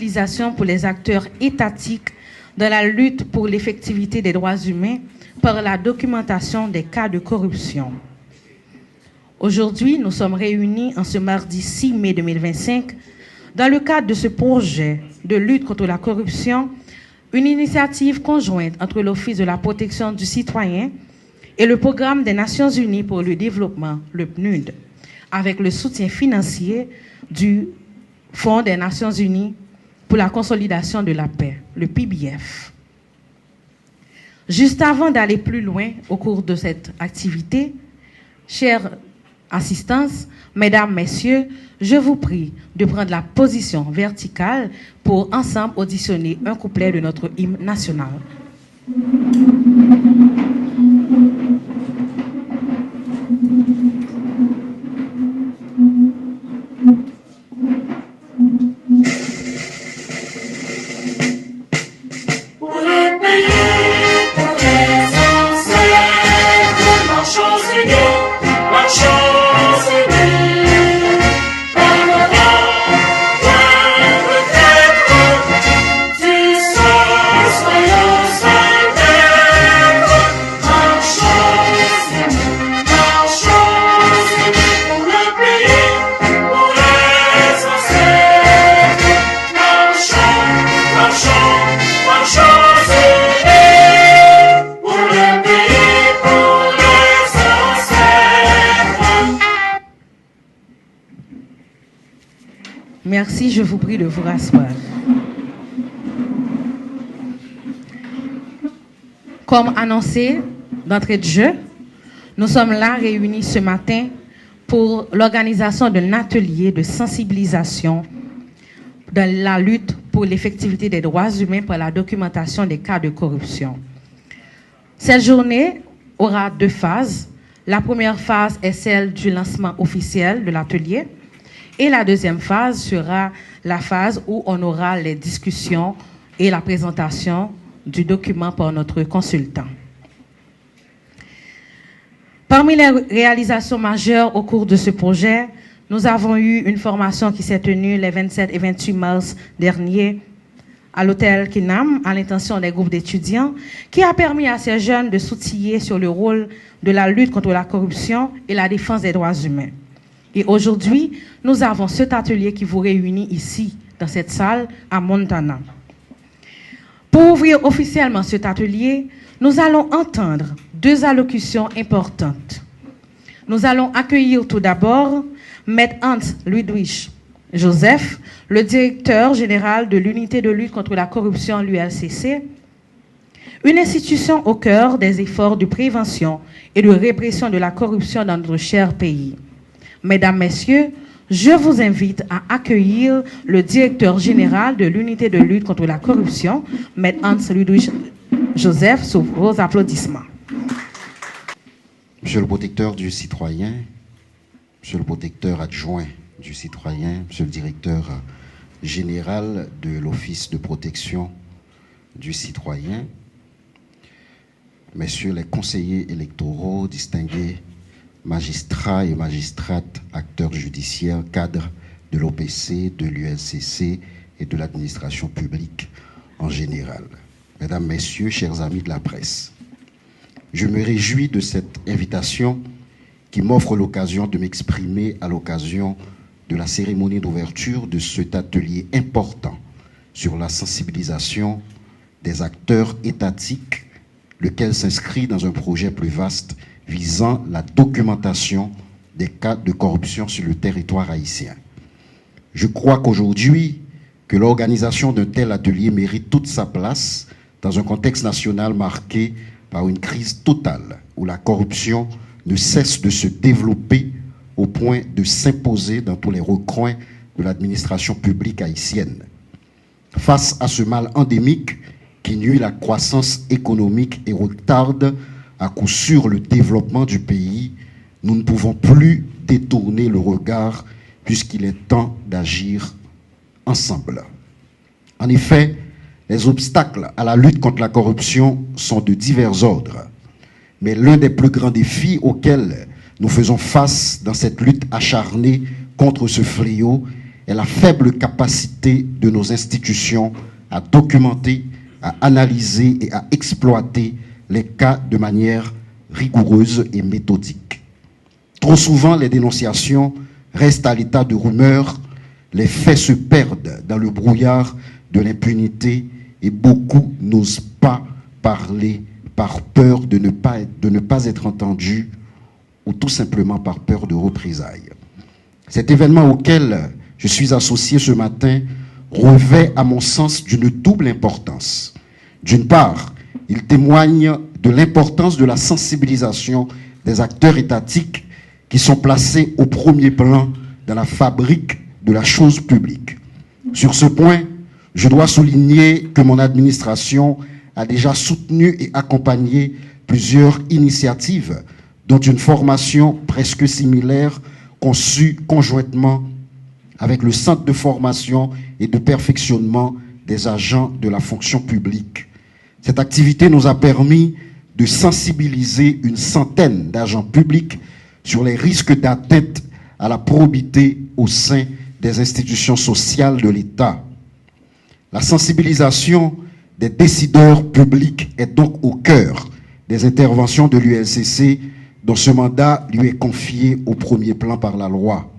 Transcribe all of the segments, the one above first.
sensibilisation pour les acteurs étatiques dans la lutte pour l'effectivité des droits humains par la documentation des cas de corruption. Aujourd'hui, nous sommes réunis en ce mardi 6 mai 2025 dans le cadre de ce projet de lutte contre la corruption, une initiative conjointe entre l'Office de la protection du citoyen et le Programme des Nations Unies pour le développement, le PNUD, avec le soutien financier du Fonds des Nations Unies pour la consolidation de la paix, le PBF. Juste avant d'aller plus loin au cours de cette activité, chère assistance, mesdames, messieurs, je vous prie de prendre la position verticale pour ensemble auditionner un couplet de notre hymne national. Merci, je vous prie de vous rasseoir. Comme annoncé d'entrée de jeu, nous sommes là réunis ce matin pour l'organisation d'un atelier de sensibilisation dans la lutte pour l'effectivité des droits humains par la documentation des cas de corruption. Cette journée aura 2 phases. La première phase est celle du lancement officiel de l'atelier. Et la deuxième phase sera la phase où on aura les discussions et la présentation du document par notre consultant. Parmi les réalisations majeures au cours de ce projet, nous avons eu une formation qui s'est tenue les 27 et 28 mars dernier à l'hôtel Kinam, à l'intention des groupes d'étudiants, qui a permis à ces jeunes de s'outiller sur le rôle de la lutte contre la corruption et la défense des droits humains. Et aujourd'hui, nous avons cet atelier qui vous réunit ici, dans cette salle, à Montana. Pour ouvrir officiellement cet atelier, nous allons entendre 2 allocutions importantes. Nous allons accueillir tout d'abord Maître Hans Ludwig Joseph, le directeur général de l'unité de lutte contre la corruption, l'ULCC, une institution au cœur des efforts de prévention et de répression de la corruption dans notre cher pays. Mesdames, Messieurs, je vous invite à accueillir le directeur général de l'unité de lutte contre la corruption, Maître Hans Ludwig Joseph, sous vos applaudissements. Monsieur le protecteur du citoyen, Monsieur le protecteur adjoint du citoyen, Monsieur le directeur général de l'Office de protection du citoyen, Messieurs les conseillers électoraux, distingués magistrats et magistrates, acteurs judiciaires, cadres de l'OPC, de l'ULCC et de l'administration publique en général. Mesdames, Messieurs, chers amis de la presse, je me réjouis de cette invitation qui m'offre l'occasion de m'exprimer à l'occasion de la cérémonie d'ouverture de cet atelier important sur la sensibilisation des acteurs étatiques, lequel s'inscrit dans un projet plus vaste visant la documentation des cas de corruption sur le territoire haïtien. Je crois qu'aujourd'hui, que l'organisation d'un tel atelier mérite toute sa place dans un contexte national marqué par une crise totale où la corruption ne cesse de se développer au point de s'imposer dans tous les recoins de l'administration publique haïtienne. Face à ce mal endémique qui nuit la croissance économique et retarde à coup sûr le développement du pays, nous ne pouvons plus détourner le regard puisqu'il est temps d'agir ensemble. En effet, les obstacles à la lutte contre la corruption sont de divers ordres. Mais l'un des plus grands défis auxquels nous faisons face dans cette lutte acharnée contre ce fléau est la faible capacité de nos institutions à documenter, à analyser et à exploiter les cas de manière rigoureuse et méthodique. Trop souvent, les dénonciations restent à l'état de rumeurs, les faits se perdent dans le brouillard de l'impunité et beaucoup n'osent pas parler par peur de ne pas être entendus ou tout simplement par peur de représailles. Cet événement auquel je suis associé ce matin revêt, à mon sens, d'une double importance. D'une part, il témoigne de l'importance de la sensibilisation des acteurs étatiques qui sont placés au premier plan dans la fabrique de la chose publique. Sur ce point, je dois souligner que mon administration a déjà soutenu et accompagné plusieurs initiatives, dont une formation presque similaire conçue conjointement avec le Centre de formation et de perfectionnement des agents de la fonction publique. Cette activité nous a permis de sensibiliser une centaine d'agents publics sur les risques d'atteinte à la probité au sein des institutions sociales de l'État. La sensibilisation des décideurs publics est donc au cœur des interventions de l'ULCC, dont ce mandat lui est confié au premier plan par la loi.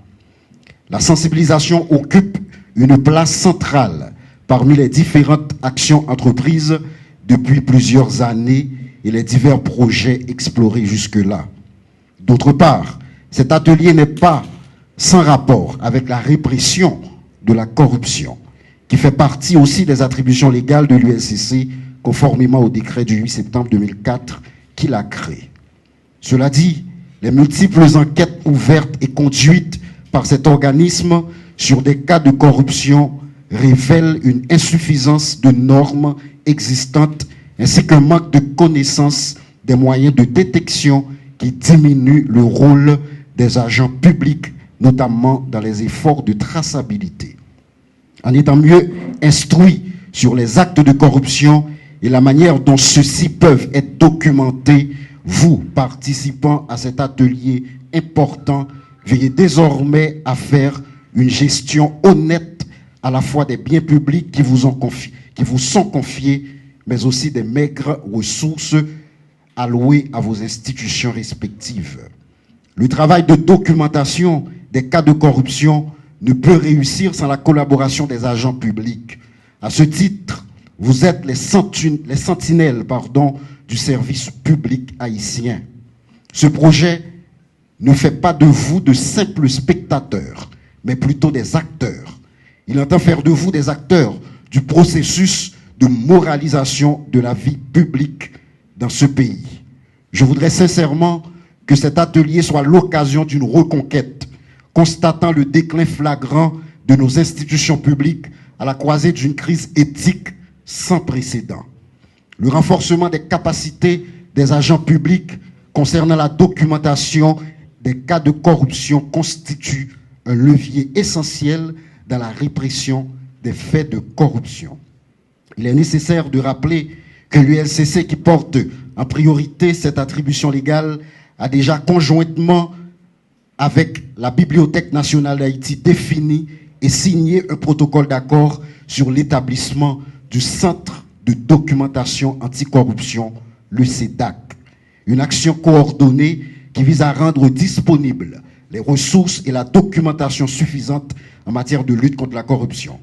La sensibilisation occupe une place centrale parmi les différentes actions entreprises depuis plusieurs années et les divers projets explorés jusque-là. D'autre part, cet atelier n'est pas sans rapport avec la répression de la corruption, qui fait partie aussi des attributions légales de l'ULCC, conformément au décret du 8 septembre 2004 qui l'a créé. Cela dit, les multiples enquêtes ouvertes et conduites par cet organisme sur des cas de corruption révèlent une insuffisance de normes existantes ainsi qu'un manque de connaissance des moyens de détection qui diminuent le rôle des agents publics, notamment dans les efforts de traçabilité. En étant mieux instruits sur les actes de corruption et la manière dont ceux-ci peuvent être documentés, vous, participant à cet atelier important, veillez désormais à faire une gestion honnête à la fois des biens publics qui vous sont confiés, mais aussi des maigres ressources allouées à vos institutions respectives. Le travail de documentation des cas de corruption ne peut réussir sans la collaboration des agents publics. À ce titre, vous êtes les sentinelles du service public haïtien. Ce projet ne fait pas de vous de simples spectateurs, mais plutôt des acteurs. Il entend faire de vous des acteurs du processus de moralisation de la vie publique dans ce pays. Je voudrais sincèrement que cet atelier soit l'occasion d'une reconquête, constatant le déclin flagrant de nos institutions publiques à la croisée d'une crise éthique sans précédent. Le renforcement des capacités des agents publics concernant la documentation des cas de corruption constitue un levier essentiel dans la répression des faits de corruption. Il est nécessaire de rappeler que l'ULCC, qui porte en priorité cette attribution légale, a déjà conjointement avec la Bibliothèque nationale d'Haïti défini et signé un protocole d'accord sur l'établissement du Centre de documentation anticorruption, le CEDAC. Une action coordonnée qui vise à rendre disponibles les ressources et la documentation suffisantes en matière de lutte contre la corruption.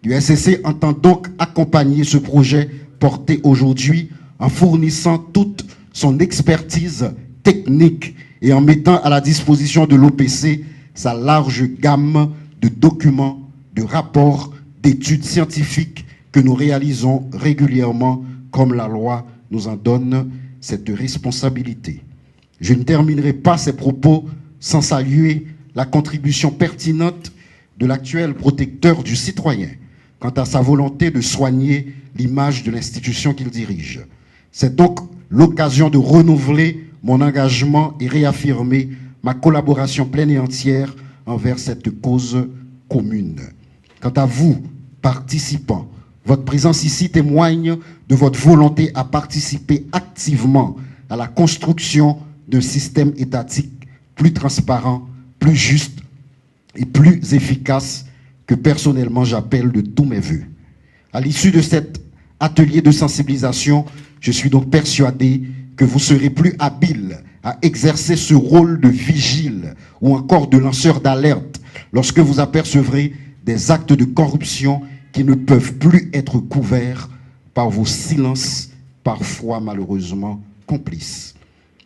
L'ULCC entend donc accompagner ce projet porté aujourd'hui en fournissant toute son expertise technique et en mettant à la disposition de l'OPC sa large gamme de documents, de rapports, d'études scientifiques que nous réalisons régulièrement comme la loi nous en donne cette responsabilité. Je ne terminerai pas ces propos sans saluer la contribution pertinente de l'actuel protecteur du citoyen quant à sa volonté de soigner l'image de l'institution qu'il dirige. C'est donc l'occasion de renouveler mon engagement et réaffirmer ma collaboration pleine et entière envers cette cause commune. Quant à vous, participants, votre présence ici témoigne de votre volonté à participer activement à la construction d'un système étatique plus transparent, plus juste et plus efficace que personnellement j'appelle de tous mes voeux. À l'issue de cet atelier de sensibilisation, je suis donc persuadé que vous serez plus habiles à exercer ce rôle de vigile ou encore de lanceur d'alerte lorsque vous apercevrez des actes de corruption qui ne peuvent plus être couverts par vos silences, parfois malheureusement complices.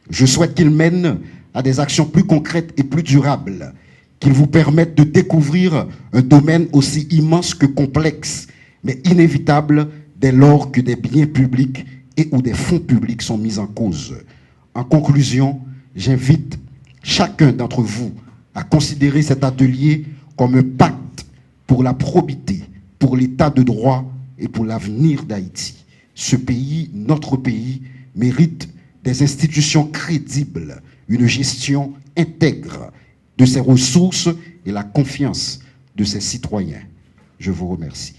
Je souhaite qu'ils mènent à des actions plus concrètes et plus durables, qu'ils vous permettent de découvrir un domaine aussi immense que complexe, mais inévitable dès lors que des biens publics et ou des fonds publics sont mis en cause. En conclusion, j'invite chacun d'entre vous à considérer cet atelier comme un pacte pour la probité, pour l'état de droit et pour l'avenir d'Haïti. Ce pays, notre pays, mérite des institutions crédibles, une gestion intègre de ses ressources et la confiance de ses citoyens. Je vous remercie.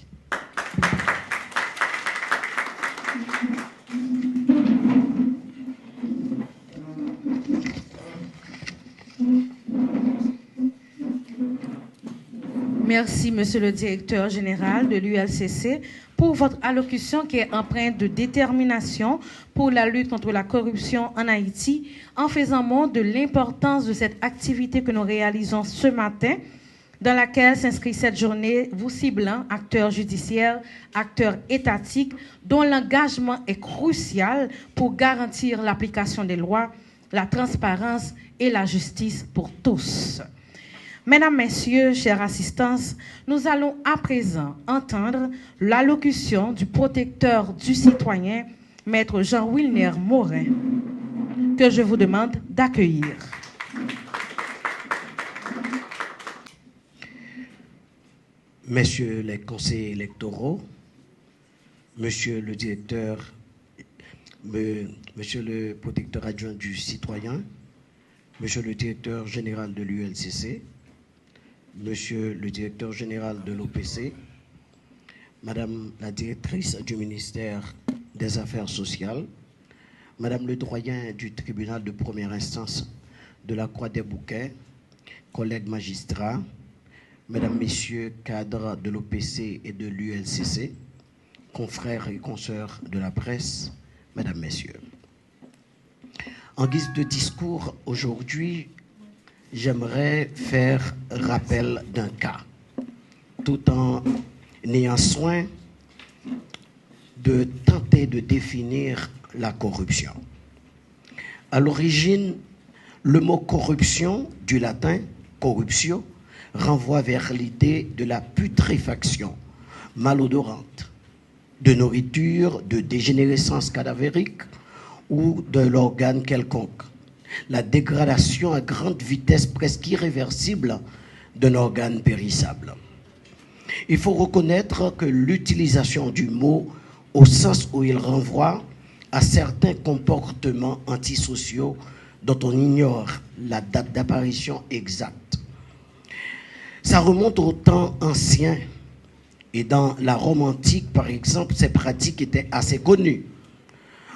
Merci, Monsieur le Directeur général de l'ULCC, pour votre allocution qui est empreinte de détermination pour la lutte contre la corruption en Haïti, en faisant montre de l'importance de cette activité que nous réalisons ce matin, dans laquelle s'inscrit cette journée, vous ciblant acteurs judiciaires, acteurs étatiques, dont l'engagement est crucial pour garantir l'application des lois, la transparence et la justice pour tous. Mesdames, Messieurs, chers assistants, nous allons à présent entendre l'allocution du protecteur du citoyen, Maître Jean-Wilner Morin, que je vous demande d'accueillir. Messieurs les conseillers électoraux, Monsieur le directeur, Monsieur le protecteur adjoint du citoyen, Monsieur le directeur général de l'ULCC, Monsieur le directeur général de l'OPC, Madame la directrice du ministère des Affaires sociales, Madame le doyen du tribunal de première instance de la Croix des Bouquets, collègues magistrats, Mesdames, Messieurs, cadres de l'OPC et de l'ULCC, confrères et consoeurs de la presse, Mesdames, Messieurs. En guise de discours aujourd'hui, j'aimerais faire rappel d'un cas, tout en ayant soin de tenter de définir la corruption. À l'origine, le mot corruption, du latin corruptio, renvoie vers l'idée de la putréfaction malodorante, de nourriture, de dégénérescence cadavérique ou de l'organe quelconque. La dégradation à grande vitesse presque irréversible d'un organe périssable. Il faut reconnaître que l'utilisation du mot au sens où il renvoie à certains comportements antisociaux dont on ignore la date d'apparition exacte. Ça remonte au temps ancien et dans la Rome antique, par exemple, ces pratiques étaient assez connues.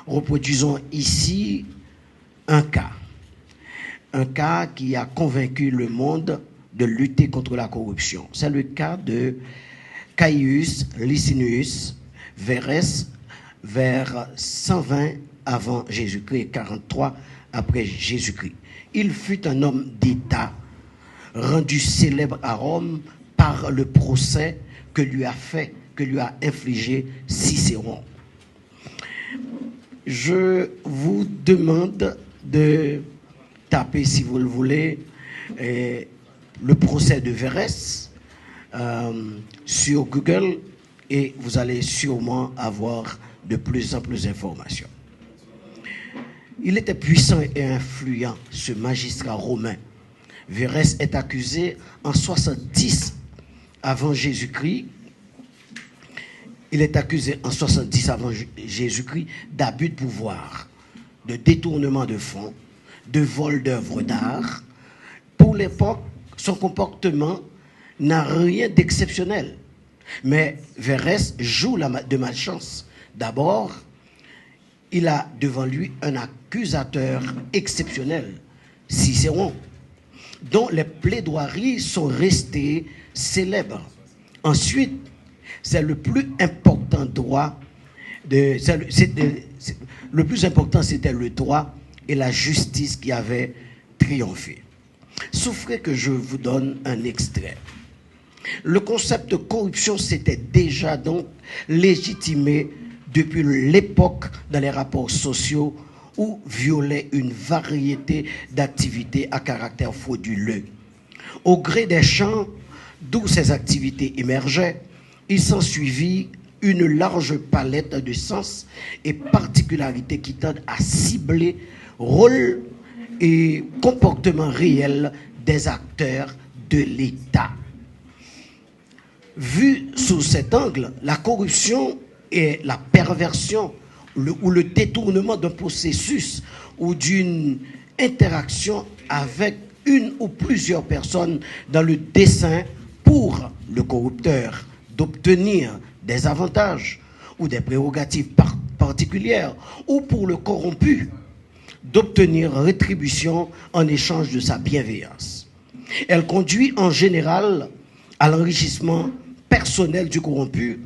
Reproduisons ici un cas qui a convaincu le monde de lutter contre la corruption. C'est le cas de Caius Licinius Verres vers 120 avant Jésus-Christ et 43 après Jésus-Christ. Il fut un homme d'État rendu célèbre à Rome par le procès que lui a infligé Cicéron. Je vous demande de taper, si vous le voulez, le procès de Verres sur Google et vous allez sûrement avoir de plus en plus d'informations. Il était puissant et influent, ce magistrat romain. Verres est accusé en 70 avant Jésus-Christ. Il est accusé en 70 avant Jésus-Christ d'abus de pouvoir, de détournement de fonds, de vol d'œuvres d'art. Pour l'époque, son comportement n'a rien d'exceptionnel. Mais Verres joue de malchance. D'abord, il a devant lui un accusateur exceptionnel, Cicéron, dont les plaidoiries sont restées célèbres. Ensuite, c'est le plus important droit, le plus important, c'était le droit et la justice qui avaient triomphé. Souffrez que je vous donne un extrait. Le concept de corruption s'était déjà donc légitimé depuis l'époque dans les rapports sociaux où violait une variété d'activités à caractère frauduleux. Au gré des champs d'où ces activités émergeaient, il s'ensuivit une large palette de sens et particularités qui tendent à cibler rôle et comportement réel des acteurs de l'État. Vu sous cet angle, la corruption est la perversion ou le détournement d'un processus ou d'une interaction avec une ou plusieurs personnes dans le dessein pour le corrupteur d'obtenir des avantages ou des prérogatives particulières, ou pour le corrompu d'obtenir rétribution en échange de sa bienveillance. Elle conduit en général à l'enrichissement personnel du corrompu,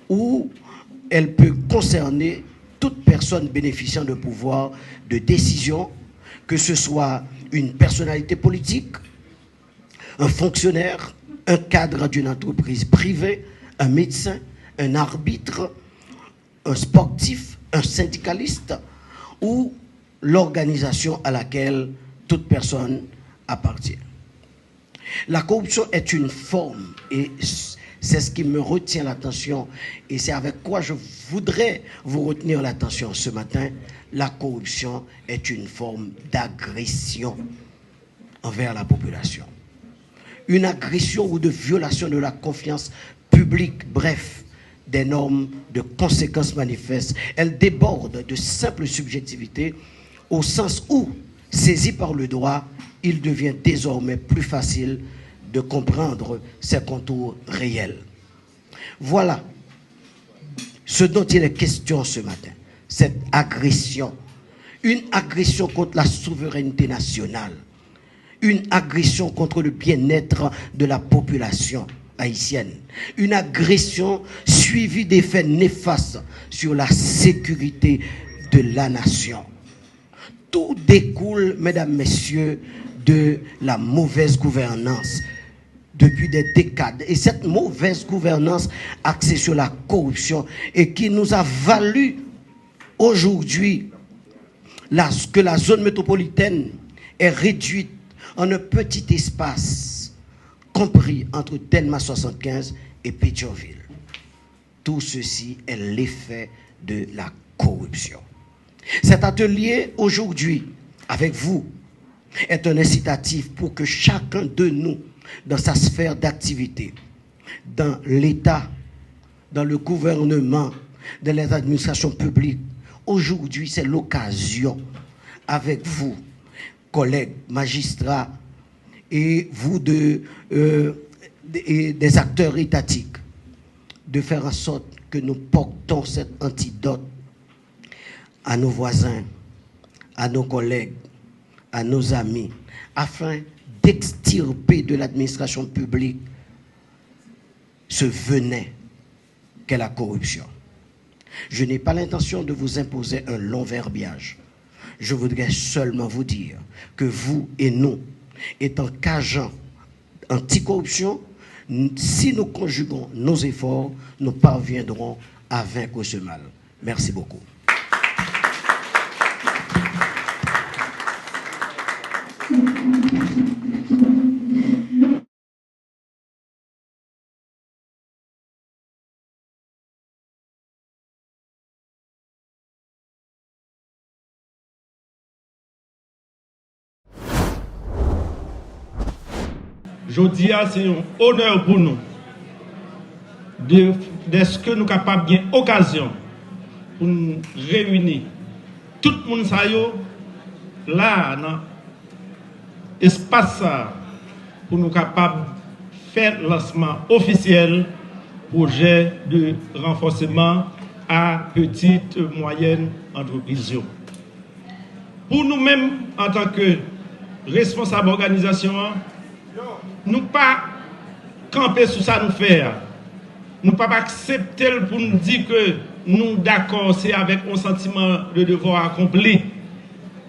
ou elle peut concerner toute personne bénéficiant de pouvoir de décision, que ce soit une personnalité politique, un fonctionnaire, un cadre d'une entreprise privée, un médecin, un arbitre, un sportif, un syndicaliste ou l'organisation à laquelle toute personne appartient. La corruption est une forme, et c'est ce qui me retient l'attention, et c'est avec quoi je voudrais vous retenir l'attention ce matin. La corruption est une forme d'agression envers la population. Une agression ou de violation de la confiance publique, bref, des normes de conséquences manifestes. Elle déborde de simples subjectivités au sens où, saisi par le droit, il devient désormais plus facile de comprendre ses contours réels. Voilà ce dont il est question ce matin, cette agression. Une agression contre la souveraineté nationale, une agression contre le bien-être de la population haïtienne, une agression suivie d'effets néfastes sur la sécurité de la nation. Tout découle, mesdames, messieurs, de la mauvaise gouvernance depuis des décades. Et cette mauvaise gouvernance axée sur la corruption et qui nous a valu aujourd'hui que la zone métropolitaine est réduite en un petit espace compris entre Delma 75 et Pétionville. Tout ceci est l'effet de la corruption. Cet atelier aujourd'hui, avec vous, est un incitatif pour que chacun de nous, dans sa sphère d'activité, dans l'État, dans le gouvernement, dans les administrations publiques, aujourd'hui c'est l'occasion, avec vous, collègues, magistrats, et vous des acteurs étatiques, de faire en sorte que nous portons cet antidote à nos voisins, à nos collègues, à nos amis, afin d'extirper de l'administration publique ce venin qu'est la corruption. Je n'ai pas l'intention de vous imposer un long verbiage. Je voudrais seulement vous dire que vous et nous, étant qu'agents anticorruption, si nous conjuguons nos efforts, nous parviendrons à vaincre ce mal. Merci beaucoup. Jodi a, c'est un honneur pour nous de ce que nous sommes capables de gagner occasion pour nous réunir tout le monde là dans l'espace pour nous capables de faire lancement officiel projet de renforcement à petites et moyennes entreprises. Pour nous-mêmes, en tant que responsables d'organisation, nous pas camper sur ça nous faire. Nous ne pouvons pas accepter pour nous dire que nous d'accord, c'est avec un sentiment de devoir accompli.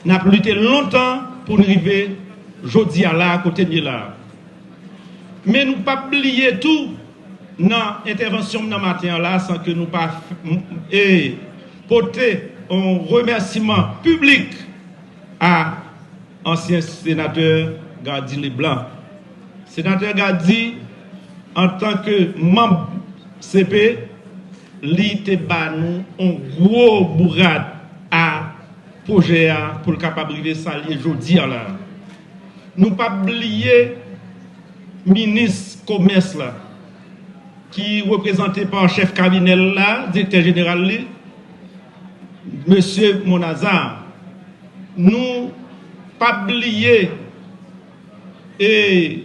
Nous avons lutté longtemps pour nous arriver aujourd'hui à côté de là. Mais nous ne pouvons pas oublier tout dans l'intervention de matin là sans que nous pas porter un remerciement public à ancien sénateur Gardi Leblanc. Sénateur Gardi, en tant que membre CP, il te bat nous un gros bourrade à projet pour le capable de s'allier aujourd'hui là. Nous pas oublier ministre commerce là qui représenté par chef cabinet là, directeur général là, monsieur Monazar. Nous pas oublier et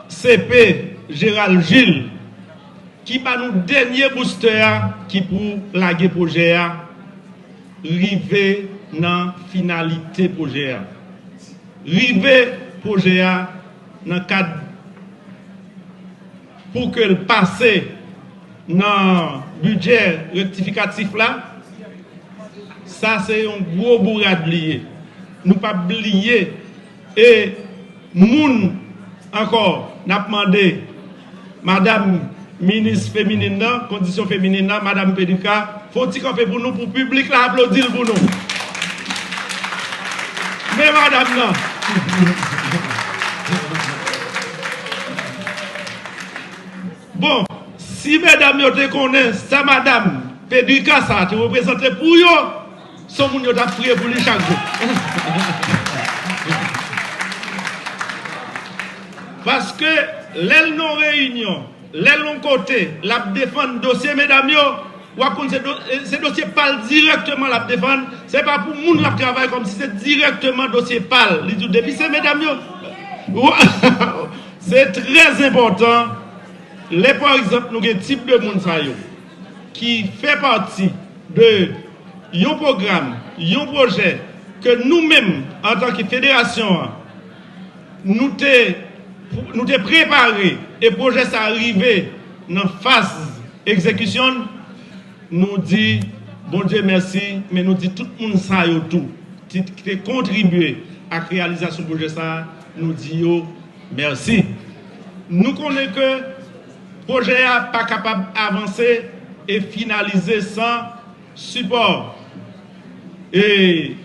CP Gérald Gilles qui va nous dernier booster qui pour laguer projet arriver dans finalité projet arriver projet dans cadre pour que le passé dans budget rectificatif là ça c'est un gros bourrade lié nous pas oublier et moun encore n'a demandé madame ministre féminine, condition féminine, madame Péduka, faut-il qu'on fait pour nous, pour le public, là, applaudir pour nous. Mais madame, non. Bon, si mesdames, vous te connaissez, ça, madame Péduka, ça, tu représentes pour eux, son moun, vous avez prié pour lui chaque jour. Parce que, l'aile non réunion, l'aile côté, la défendre dossier, mesdames, ce dossier parle directement la défendre. Ce n'est pas pour moun la travail comme si c'était directement dossier parle. Depuis c'est mesdames, c'est très important. Les, par exemple, nous avons un type de moun qui fait partie de un programme, un projet que nous-mêmes, en tant que fédération, nous t'es préparé et le projet s'est arrivé dans phase exécution, nous dit bon Dieu merci, mais nous dit tout le monde ça et tout, qui a contribué à la réalisation du projet ça, nous dit merci. Nous connaissons que le projet n'est pas capable d'avancer et finaliser sans support. Et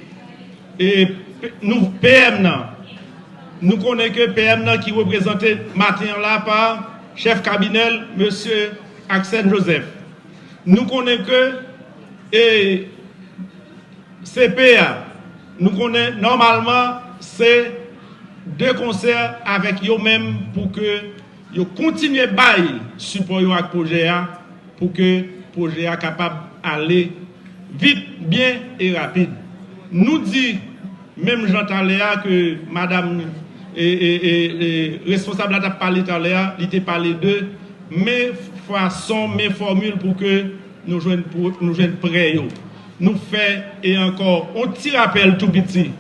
nous, PM, nous connaissons que PM qui représenté matin là par chef cabinet, M. Axel Joseph. Nous connaissons que CPA, nous connaissons normalement c'est deux concerts avec eux-mêmes pour que ils continuent à bailler support avec le projet pour que le projet soit capable d'aller vite, bien et rapide. Nous dit, même Jean Taléa, que madame et responsable a parlé tout à l'heure, il a parlé de mes façons, mes formules pour que nous joignent prêts. Nous faisons et encore, on petit rappel tout petit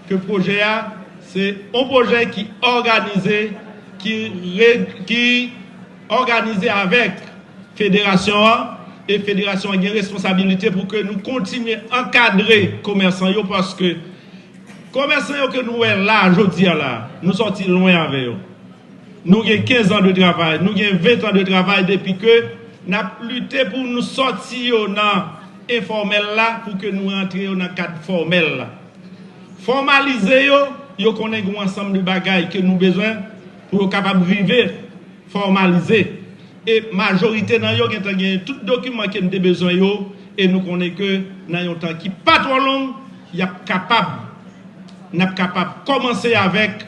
que le projet A, c'est un projet qui est organisé, qui organisé avec fédération et fédération a une responsabilité pour que nous continuions à encadrer les commerçants parce que les commerçants que nous sommes là aujourd'hui là, nous sommes loin avec eux. Nous avons 15 ans de travail, nous avons 20 ans de travail depuis que nous avons lutté pour nous sortir dans informel là pour que nous entrions dans le cadre formel là. Formaliser yo connaît un ensemble de bagages que nous avons besoin pour être capable de vivre, formaliser. Et majorité dans yo gen tout document que nous avons besoin et nous connaissons que dans un temps qui pas trop long, il est capable de commencer avec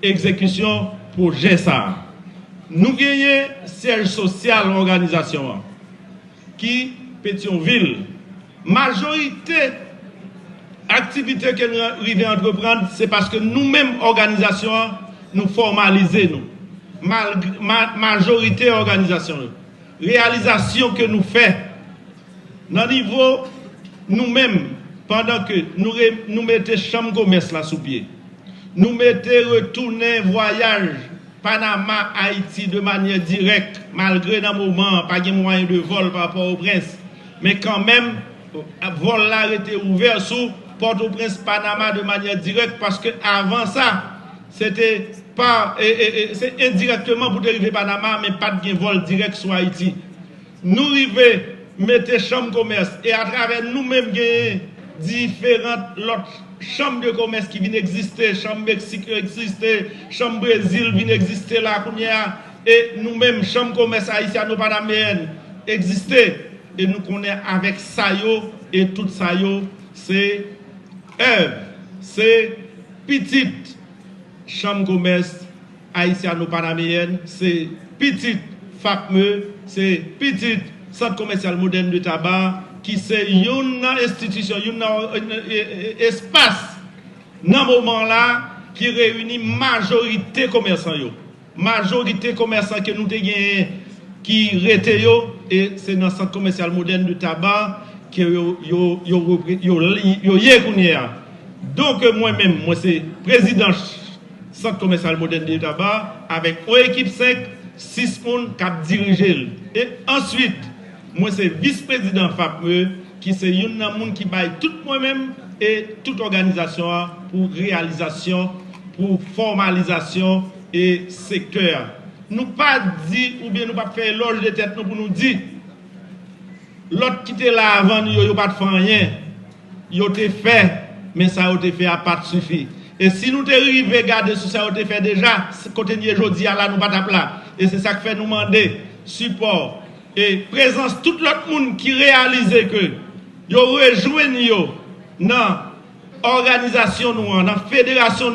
exécution projet ça. Nous gagnons siège social organisation qui Pétionville. Majorité activité que nous arrivons à entreprendre, c'est parce que nous-mêmes organisation nous formalisons nous. Majorité organisation. Réalisation que nous faisons dans le niveau nous-mêmes pendant que nous mettons chambre commerce là sous pied. Nous mettons retourner voyage Panama, Haïti de manière directe, malgré dans le moment, pas de moyen de vol par rapport au Prince. Mais quand même, vol là était ouvert sous Port-au-Prince, Panama de manière directe, parce que avant ça, c'était pas, c'est indirectement pour dériver Panama, mais pas de vol direct sur Haïti. Nous arrivons, mettez chambre commerce, et à travers nous-mêmes, différentes autres chambres de commerce qui viennent exister, chambre Mexique exister, chambre Brésil vient exister là, et nous-mêmes, chambre commerce haïtiano-panaméenne exister, et nous connaissons avec ça, et tout ça, c'est œuvre, c'est petite chambre commerce haïtiano-panaméenne, c'est petite FAPME, c'est petite centre commercial moderne de tabac, qui c'est une institution, un espace, dans ce moment-là, qui réunit majorité commerçants. Majorité commerçants que nous avons qui rété, et c'est dans le centre commercial moderne de tabac que donc moi-même, moi c'est président centre commercial moderne de tabac, avec une équipe 5, 6 personnes qui dirigent. Et ensuite, moi, c'est vice-président FAPME, qui c'est une personne qui baille tout moi-même et toute organisation pour réalisation, pour formalisation et secteur. Nous pas dit, ou bien nous pas faire loge de tête, nous pour nous dire, l'autre qui était là avant, nous n'avons pas fait rien. Ils ont fait, mais ça a été fait à part suffit. Et si nous arrivons à regarder ce que ça a été fait déjà, côté de aujourd'hui, là, nous pas là. Et c'est ça qui fait nous demander support et présence tout l'autre monde qui réalise que yo rejoignent dans organisation nous dans fédération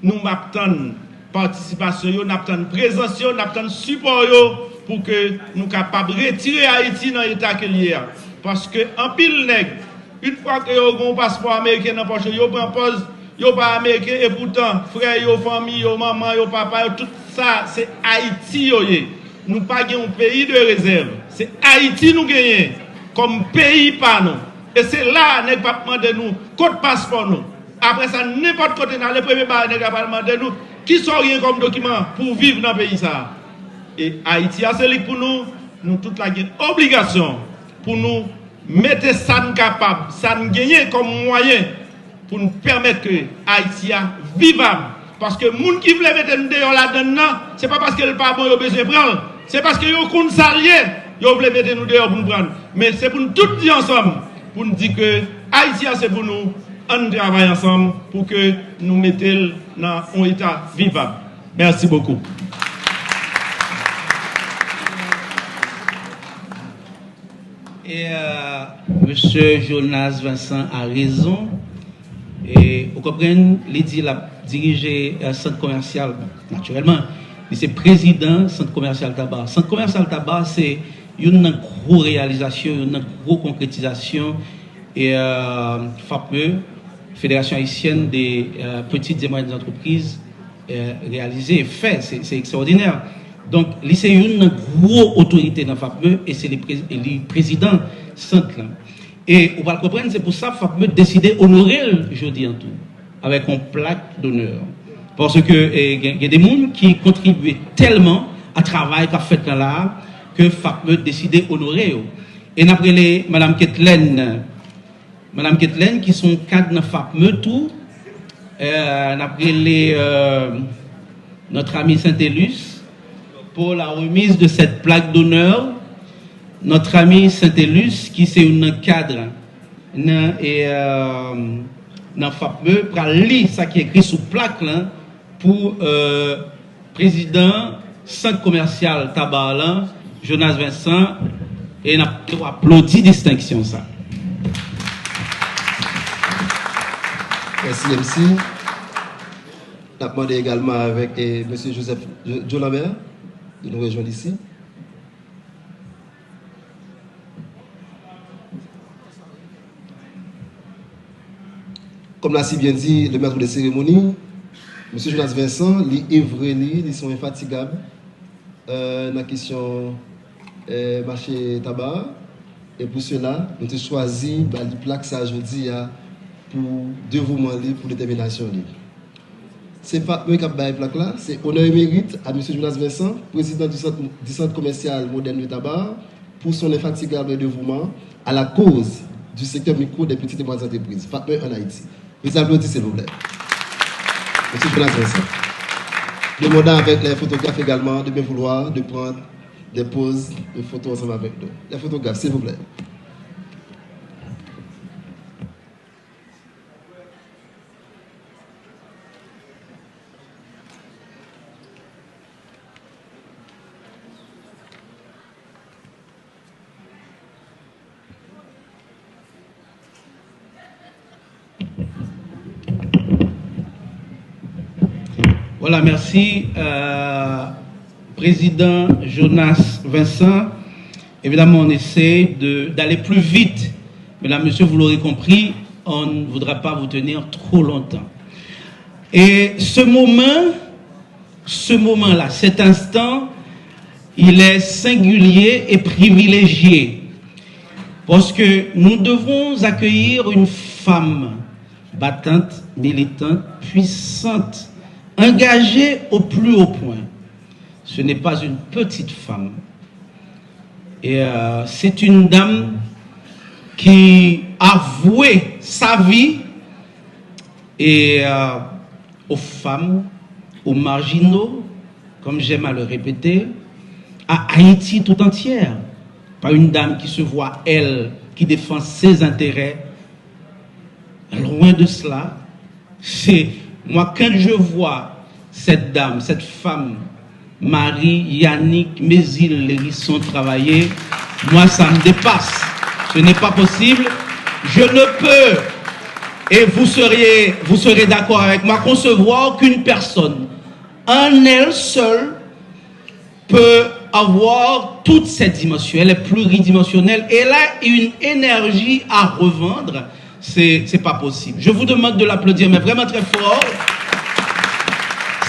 nous m'attendons participation nous m'attendons présence nous m'attendons support pour que nous capables retirer Haïti dans l'état qu'il y a parce que en pile nèg une fois que yo gon passeport américain dans poche yo prend pause yo pas américain et pourtant frère yo famille yo maman yo papa yo tout ça c'est Haïti yo yé. Nous pas un pays de réserve. C'est Haïti nous gagnons comme pays par nous. Et c'est là nous pas demander nous code passeport nous. Après ça n'importe côté dans le premier bar nous pas demander nous qui sont rien comme document pour vivre dans le pays ça. Et Haïti a c'est pour nous toute la obligation pour nous mettre ça nous capable, ça nous gagner comme moyen pour nous permettre que Haïti a vivable. Parce que les gens qui veulent mettre nous dehors là-dedans, ce n'est pas parce que le pas bon, ils ont besoin de prendre. C'est parce que ils ont salier, ils veulent mettre nous dehors pour nous prendre. Mais c'est pour nous tous dire ensemble, pour nous dire que Haïti, c'est pour nous, on travaille ensemble pour que nous mettions dans un état vivable. Merci beaucoup. Et M. Jonas Vincent a raison. Et vous comprenez, il a dirigé un centre commercial, naturellement. C'est président centre commercial tabac. Centre commercial tabac, c'est une grosse réalisation, une grosse concrétisation. Et FAPME, Fédération haïtienne des petites et moyennes entreprises, réalisé et fait. C'est extraordinaire. Donc, c'est une grosse autorité dans FAPME et c'est le président centre. Et on va le comprendre, c'est pour ça que FAPME décidé d'honorer jeudi en tout, avec une plaque d'honneur. Parce que il y a des gens qui contribuent tellement à travail qu'a fait là que FAPME décidé d'honorer. Et après les Madame Ketlen qui sont cadres de FAPME tout, après les notre ami Saint-Élus pour la remise de cette plaque d'honneur. Notre ami Saint-Élus, qui c'est un cadre dans FAPME, pour lire ça qui est écrit sous plaque là, pour président centre commercial tabac là, Jonas Vincent, et on a applaudi distinction ça. Merci MC. On a demandé également avec M. Joseph Jolambert de nous rejoindre ici. Comme l'a si bien dit le maître de cérémonie, M. Jonas Vincent, il est vrai, ils sont infatigables dans la question marché tabac. Et pour cela, nous avons choisi le plaque ça aujourd'hui pour dévouement pour détermination. C'est Fatme qui a baillé plaque là. C'est honneur et mérite à M. Jonas Vincent, président du centre commercial moderne de Tabar, pour son infatigable dévouement à la cause du secteur micro des petites et moyennes entreprises. Fatme en Haïti. Vous applaudissez, s'il vous plaît. M. Jonas Vincent. Demandant avec les photographes également de bien vouloir de prendre des poses de photos ensemble avec nous. Les photographes, s'il vous plaît. Voilà, merci. Président Jonas Vincent, évidemment, on essaie d'aller plus vite. Mesdames, Messieurs, vous l'aurez compris, on ne voudra pas vous tenir trop longtemps. Et ce moment-là, cet instant, il est singulier et privilégié. Parce que nous devons accueillir une femme battante, militante, puissante, engagée au plus haut point. Ce n'est pas une petite femme. Et c'est une dame qui a voué sa vie et, aux femmes, aux marginaux, comme j'aime à le répéter, à Haïti tout entière. Pas une dame qui se voit, elle, qui défend ses intérêts. Loin de cela. C'est moi, quand je vois cette dame, cette femme, Marie Yannick Mézil-Lérisson travailler, moi ça me dépasse. Ce n'est pas possible. Je ne peux, et vous serez d'accord avec moi, concevoir qu'une personne en elle seule peut avoir toutes ces dimensions. Elle est pluridimensionnelle. Elle a une énergie à revendre. C'est pas possible. Je vous demande de l'applaudir, mais vraiment très fort.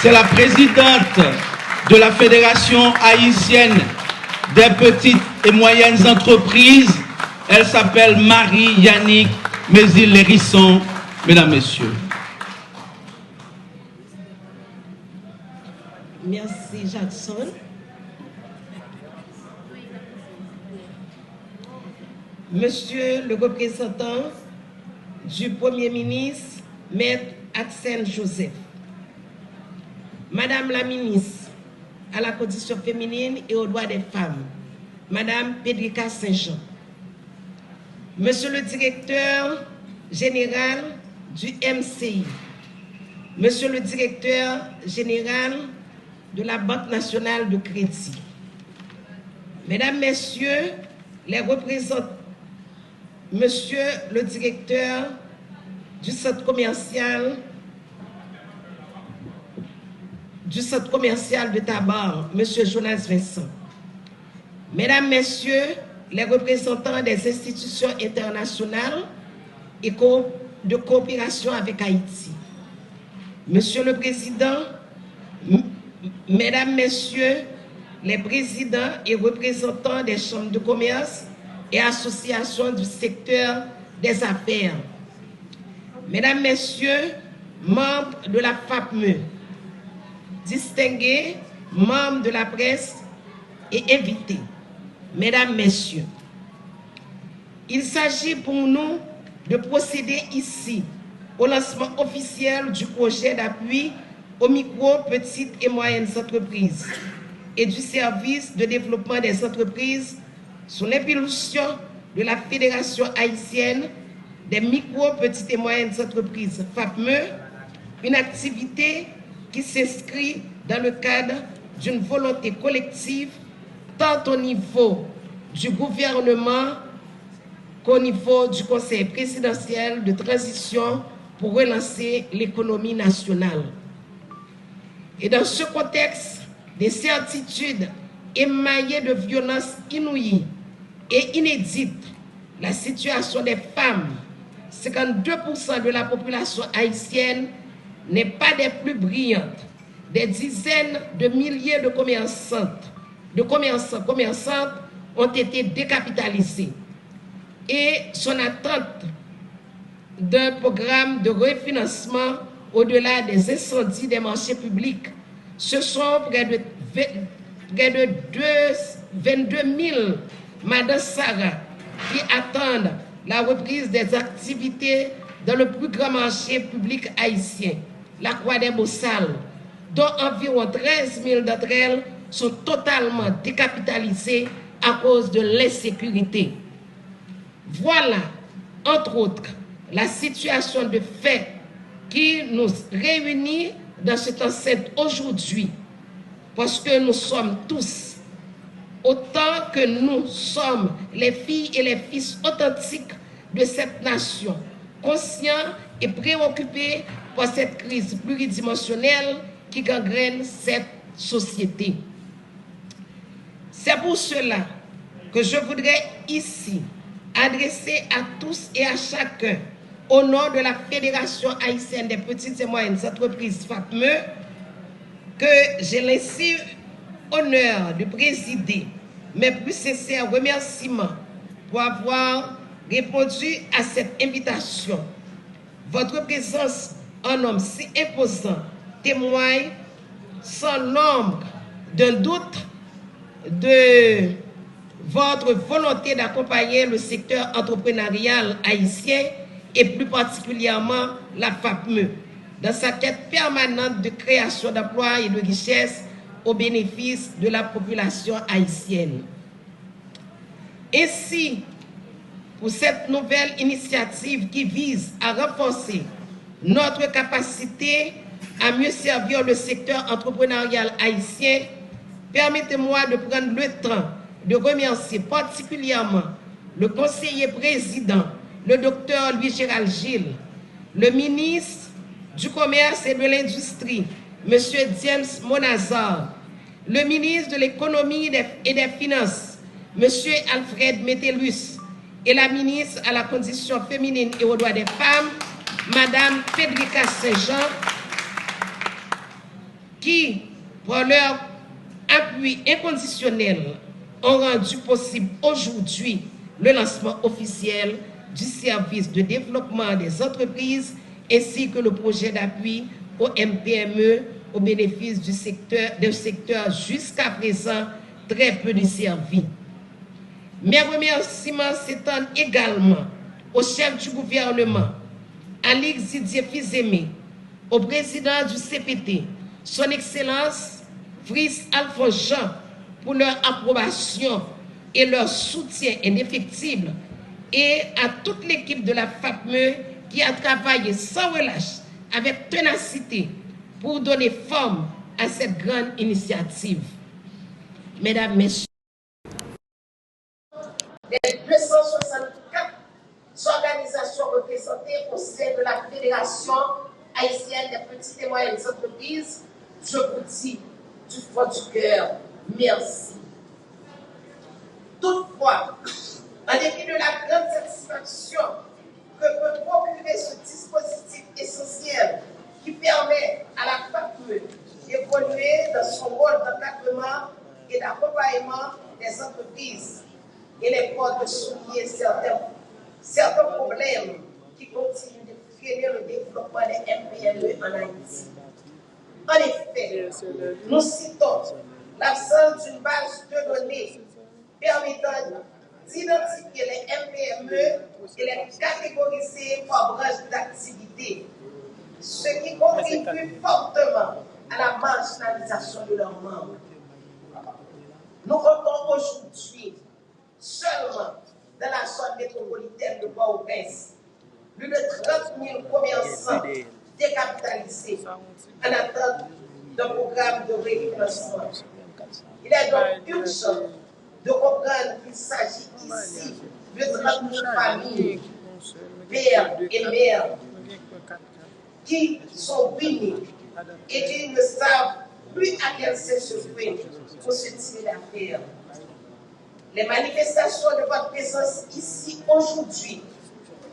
C'est la présidente de la Fédération haïtienne des petites et moyennes entreprises. Elle s'appelle Marie Yannick Mézil-Lérisson, mesdames, messieurs. Merci Jackson. Monsieur le représentant du Premier ministre, Maître Axel Joseph. Madame la ministre à la condition féminine et aux droits des femmes, Madame Pédrica Saint-Jean. Monsieur le directeur général du MCI, Monsieur le directeur général de la Banque nationale de crédit, Mesdames, Messieurs les représentants, Monsieur le directeur du centre commercial de Tabar, Monsieur Jonas Vincent, Mesdames, Messieurs les représentants des institutions internationales et de coopération avec Haïti, Monsieur le Président, Mesdames, Messieurs les présidents et représentants des chambres de commerce et associations du secteur des affaires, Mesdames, Messieurs, membres de la FAPME, distingués, membres de la presse et invités, Mesdames, Messieurs, il s'agit pour nous de procéder ici au lancement officiel du projet d'appui aux micro, petites et moyennes entreprises et du service de développement des entreprises sous l'impulsion de la Fédération haïtienne des micro, petites et moyennes entreprises, FAPME, une activité qui s'inscrit dans le cadre d'une volonté collective tant au niveau du gouvernement qu'au niveau du Conseil présidentiel de transition pour relancer l'économie nationale. Et dans ce contexte, des certitudes émaillées de violences inouïes et inédites, la situation des femmes, 52% de la population haïtienne, n'est pas des plus brillantes. Des dizaines de milliers de commerçantes ont été décapitalisés. Et son attente d'un programme de refinancement au-delà des incendies des marchés publics. Ce sont près de 22 000 Madame Sarah qui attendent la reprise des activités dans le plus grand marché public haïtien, la Croix des Beaux-Salles, dont environ 13 000 d'entre elles sont totalement décapitalisées à cause de l'insécurité. Voilà, entre autres, la situation de fait qui nous réunit dans cette enceinte aujourd'hui, parce que nous sommes tous, autant que nous sommes les filles et les fils authentiques de cette nation, conscients et préoccupés par cette crise pluridimensionnelle qui gangrène cette société. C'est pour cela que je voudrais ici adresser à tous et à chacun, au nom de la Fédération haïtienne des petites et moyennes entreprises FAPME, que j'ai laissé honneur de présider mes plus sincères remerciements pour avoir répondu à cette invitation. Votre présence en homme si imposant témoigne sans l'ombre d'un doute de votre volonté d'accompagner le secteur entrepreneurial haïtien et plus particulièrement la FAPME dans sa quête permanente de création d'emplois et de richesses au bénéfice de la population haïtienne. Ainsi, pour cette nouvelle initiative qui vise à renforcer notre capacité à mieux servir le secteur entrepreneurial haïtien, permettez-moi de prendre le temps de remercier particulièrement le conseiller président, le docteur Louis-Gérald Gilles, le ministre du Commerce et de l'Industrie, M. James Monazar, le ministre de l'Économie et des Finances, M. Alfred Metellus, et la ministre à la condition féminine et aux droits des femmes, Mme Federica Saint-Jean, qui, pour leur appui inconditionnel, ont rendu possible aujourd'hui le lancement officiel du service de développement des entreprises ainsi que le projet d'appui au MPME au bénéfice du secteur jusqu'à présent très peu desservi. Mes remerciements s'étendent également au chef du gouvernement, Alix Didier Fils-Aimé, au président du CPT, son Excellence Fritz Alphonse Jean, pour leur approbation et leur soutien indéfectible, et à toute l'équipe de la FAPME qui a travaillé sans relâche, avec ténacité, pour donner forme à cette grande initiative. Mesdames, Messieurs, les 264 organisations représentées au sein de la Fédération haïtienne des petites et moyennes entreprises, je vous dis du fond du cœur, merci. Toutefois, en dépit de la grande satisfaction que peut procurer ce dispositif essentiel qui permet à la FAPME d'évoluer dans son rôle d'encadrement et d'accompagnement des entreprises, il est important de souligner certains problèmes qui continuent de freiner le développement des MPME en Haïti. En effet, nous citons l'absence d'une base de données permettant d'identifier les MPME et les catégoriser par branche d'activité, ce qui contribue fortement à la marginalisation de leurs membres. Nous comptons aujourd'hui seulement dans la zone métropolitaine de Port-au-Prince plus de 30 000 commerçants décapitalisés en attente d'un programme de refinancement. Il est donc urgent de comprendre qu'il s'agit ici de 30 000 familles, pères et mères, qui sont ruinés et qui ne savent plus à quel se jouer pour se tirer d'affaire. Les manifestations de votre présence ici aujourd'hui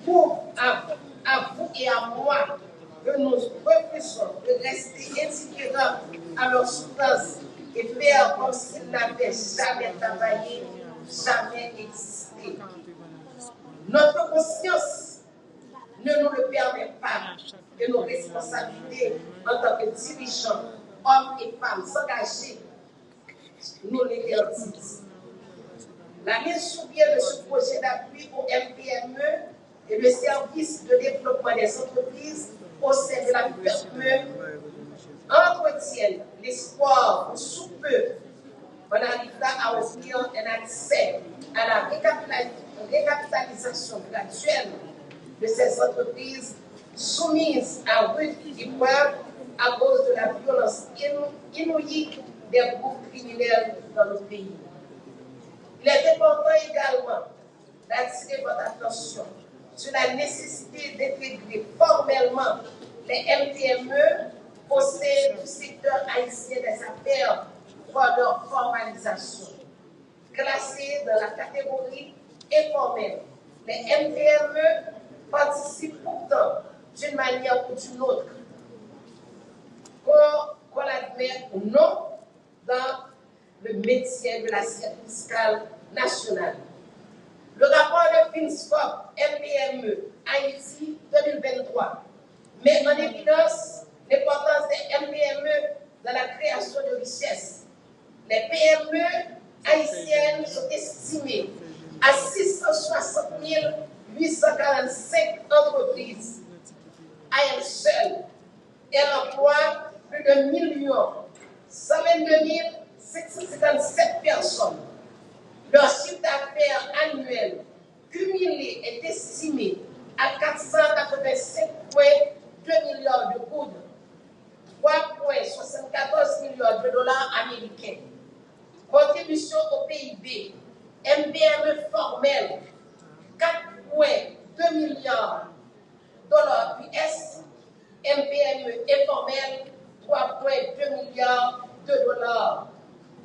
prouvent à vous et à moi que nous refusons de rester indifférents à leur souffrance et faire comme s'ils n'avaient jamais travaillé, jamais existé. Notre conscience ne nous le permet pas de nos responsabilités en tant que dirigeants, hommes et femmes engagés, nous l'égartisons. La mise sous pied de ce projet d'appui au MPME et le service de développement des entreprises au sein de la PME entretiennent l'espoir que sous peu on arrivera à offrir un accès à la récapitalisation graduelle de ces entreprises soumises à rude épreuve à cause de la violence inouïe des groupes criminels dans le pays. Il est important également d'attirer votre attention sur la nécessité d'intégrer formellement les MPME au sein du secteur haïtien des affaires pour leur formalisation. Classés dans la catégorie informelle, les MPME participent pourtant d'une manière ou d'une autre, qu'on l'admette ou non, dans le métier de l'assiette fiscale nationale. Le rapport de FINSFOP MPME Haïti 2023 met en évidence l'importance des MPME dans la création de richesses. Les PME haïtiennes sont estimées à 660 845 entreprises. À elles seules, elles emploient plus de 122 757 personnes. Leur chiffre d'affaires annuel cumulé est estimé à 485,2 milliards de pounds, 3,74 milliards de dollars américains. Contribution au PIB, MPME formel, 4,2 milliards de dollars US, MPME informel, 3,2 milliards de dollars.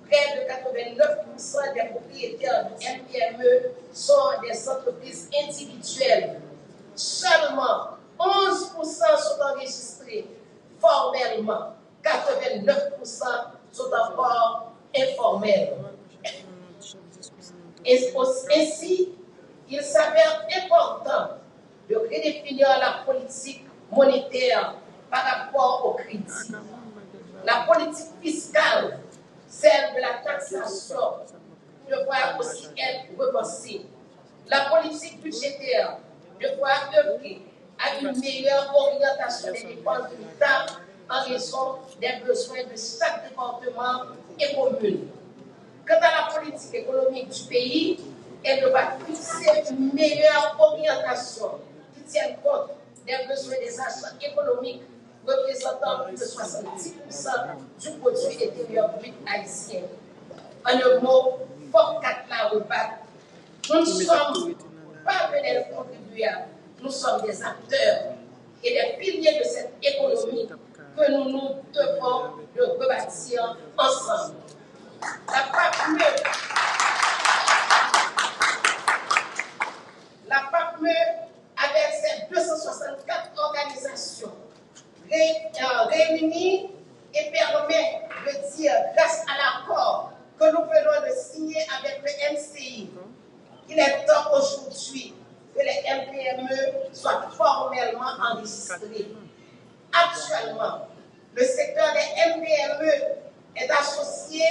Près de 89% des propriétaires du MPME sont des entreprises individuelles. Seulement 11% sont enregistrés formellement, 89% sont encore informels. Et ainsi, il s'avère important de redéfinir la politique monétaire par rapport au crédit. La politique fiscale, celle de la taxation, devra aussi être repensée. La politique budgétaire devra œuvrer à une meilleure orientation des dépenses de l'État en raison des besoins de chaque département et commune. Quant à la politique économique du pays, elle devra fixer une meilleure orientation qui tienne compte des besoins des agents économiques représentant plus de 70% du produit intérieur brut haïtien. En un mot, pour la rebat, nous ne sommes pas venus contribuables, nous sommes des acteurs et des piliers de cette économie que nous nous devons de rebâtir ensemble. La PAPME, avec ses 264 organisations réunies, et permet de dire, grâce à l'accord que nous venons de signer avec le MCI, il est temps aujourd'hui que les MPME soient formellement enregistrés. Actuellement, le secteur des MPME est associé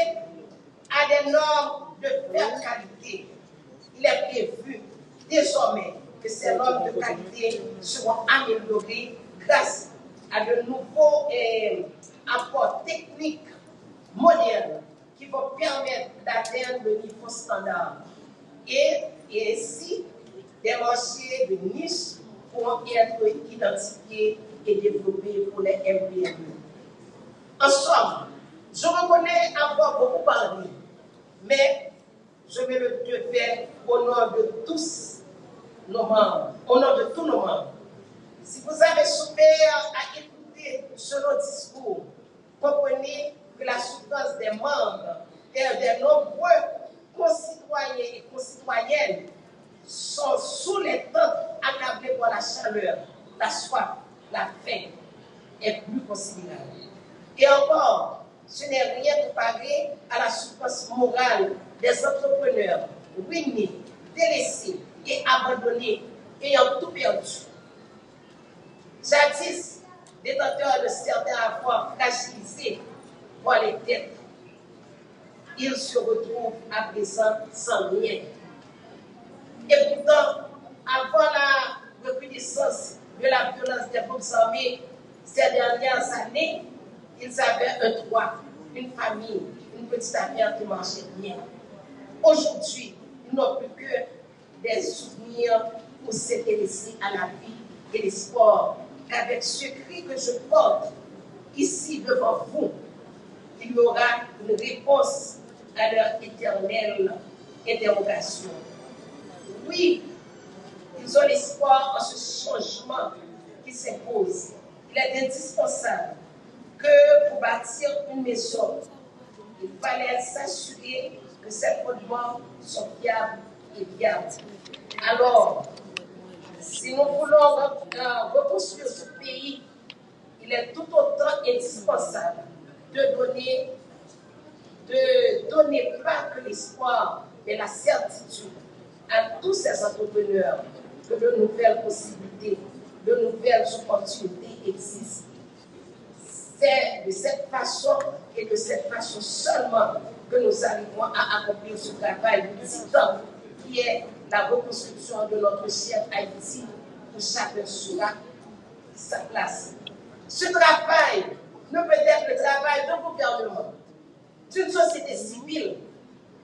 à des normes de faible qualité. Il est prévu désormais que ces normes de qualité seront améliorées grâce à de nouveaux apports techniques modernes qui vont permettre d'atteindre le niveau standard. Et ainsi, des marchés de niche pourront être identifiés et développés pour les MPME. En somme, je reconnais avoir beaucoup parlé, mais je vais le faire au nom de tous nos membres, au nom de tous nos membres. Si vous avez souffert à écouter ce long discours, comprenez que la souffrance des membres et des nombreux concitoyens et concitoyennes sont sous les tentes accablés par la chaleur, la soif, la faim est plus considérable. Et encore, ce n'est rien comparé à la souffrance morale des entrepreneurs ruinés, délaissés et abandonnés, ayant tout perdu. Jadis, détenteurs de certains avoirs fragilisés par les dettes. Ils se retrouvent à présent sans rien. Et pourtant, avant la recrudescence de la violence des groupes armés ces dernières années, ils avaient un toit, une famille, une petite affaire qui marchait bien. Aujourd'hui, ils n'ont plus que des souvenirs pour s'intéresser à la vie et l'espoir qu'avec ce cri que je porte ici devant vous, il y aura une réponse à leur éternelle interrogation. Oui, ils ont l'espoir en ce changement qui s'impose. Il est indispensable que pour bâtir une maison, il fallait s'assurer que ces fondements sont fiables et viables. Alors, si nous voulons reconstruire ce pays, il est tout autant indispensable de donner pas que l'espoir, mais la certitude à tous ces entrepreneurs que de nouvelles possibilités, de nouvelles opportunités existent. C'est de cette façon et de cette façon seulement que nous arrivons à accomplir ce travail titan qui est la reconstruction de notre cher Haïti où chacun sera sa place. Ce travail ne peut être le travail d'un gouvernement, d'une société civile,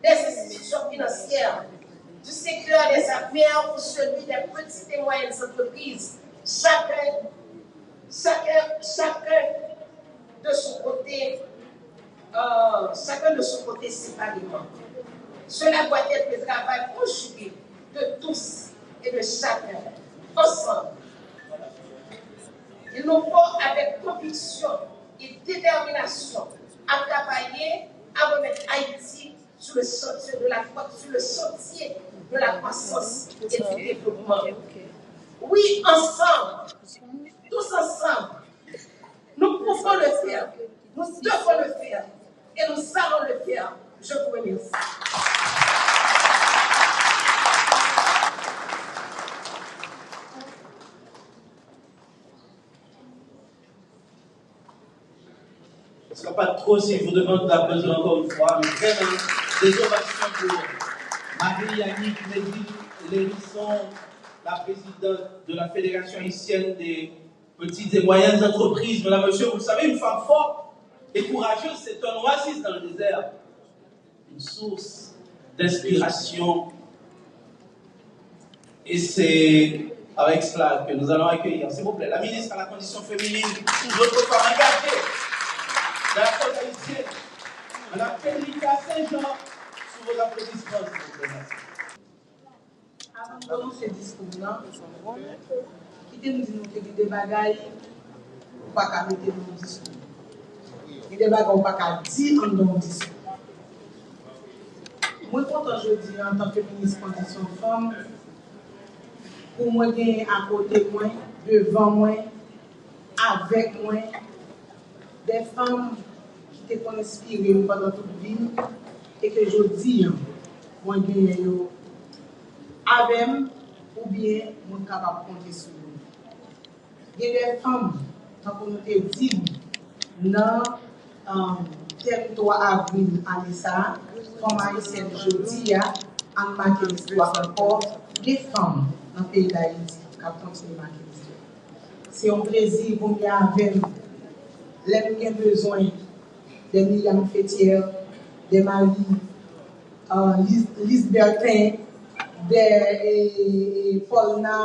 des institutions financières, du secteur des affaires ou celui des petites et moyennes entreprises, chacun de son côté séparément. Cela doit être le travail conjugué de tous et de chacun, ensemble. Il nous faut avec conviction et détermination à travailler à remettre Haïti sur le sentier de la croissance et du développement. Oui, ensemble, tous ensemble, nous pouvons le faire, nous devons le faire et nous allons le faire. Je vous remercie. Ce ne sera pas trop si je vous demande d'applaudir encore une fois, mais vraiment des ovations pour Marie-Yannick Lérisson, la présidente de la Fédération haïtienne des petites et moyennes entreprises. Mesdames, Messieurs, vous le savez, une femme forte et courageuse, c'est un oasis dans le désert, une source d'inspiration. Et c'est avec cela que nous allons accueillir, s'il vous plaît, la ministre à la condition féminine, notre femme engagée de la cause haïtienne, Mme Félika Saint-Jean, sous vos applaudissements, s'il vous plaît. Avant de commencer ce discours-là, qui nous dit que des bagailles, on ne peut pas mettre dans le discours. Il y a des bagailles, on ne peut pas dire dans le discours. Moi, quand je dis en tant que ministre condition de femme, pour moi, gagner à côté moi, devant moi, avec moi, des femmes qui te inspirées pendant toute la vie et que je dis, moi, gagner avec ou bien, je suis capable de compter sur vous. Il y a des femmes, tant qu'on nous dit, dans le territoire avril à l'Issa, comme haïtienne, je dis, en marquer l'histoire encore, des femmes dans le pays d'Haïti qui continuent à marquer l'histoire. C'est un plaisir pour moi avec les qui ont besoin des Myriam Fêtière, des Marie, Lise Bertin, des Paulna,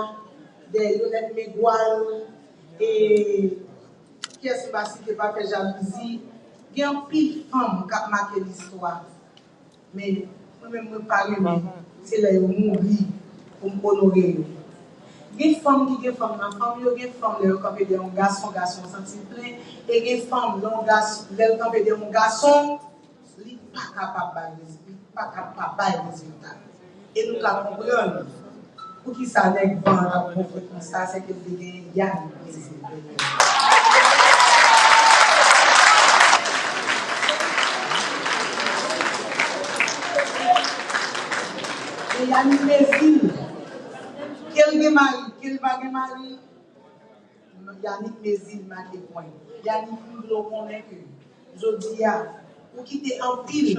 des Yolette Mégoal, et qui est-ce qui va faire jalousie. Il y a un pile de femmes qui ont marqué l'histoire. Mais moi-même, je parle, c'est là où je mouris pour m'honorer. Il y a des femmes qui sont femmes, il y a des femmes qui sont des garçons, senti plein, et il y a des femmes qui sont des garçons, ils ne sont pas capables de résultat. Et nous comprenons, pour qui ça n'est pas un conflit comme ça, c'est que il y a un plaisir. Il y a un plaisir. Quel mari, Yannick Mézil Maquet-Point. Yannick nous connaît que Jodia, pour quitter en pile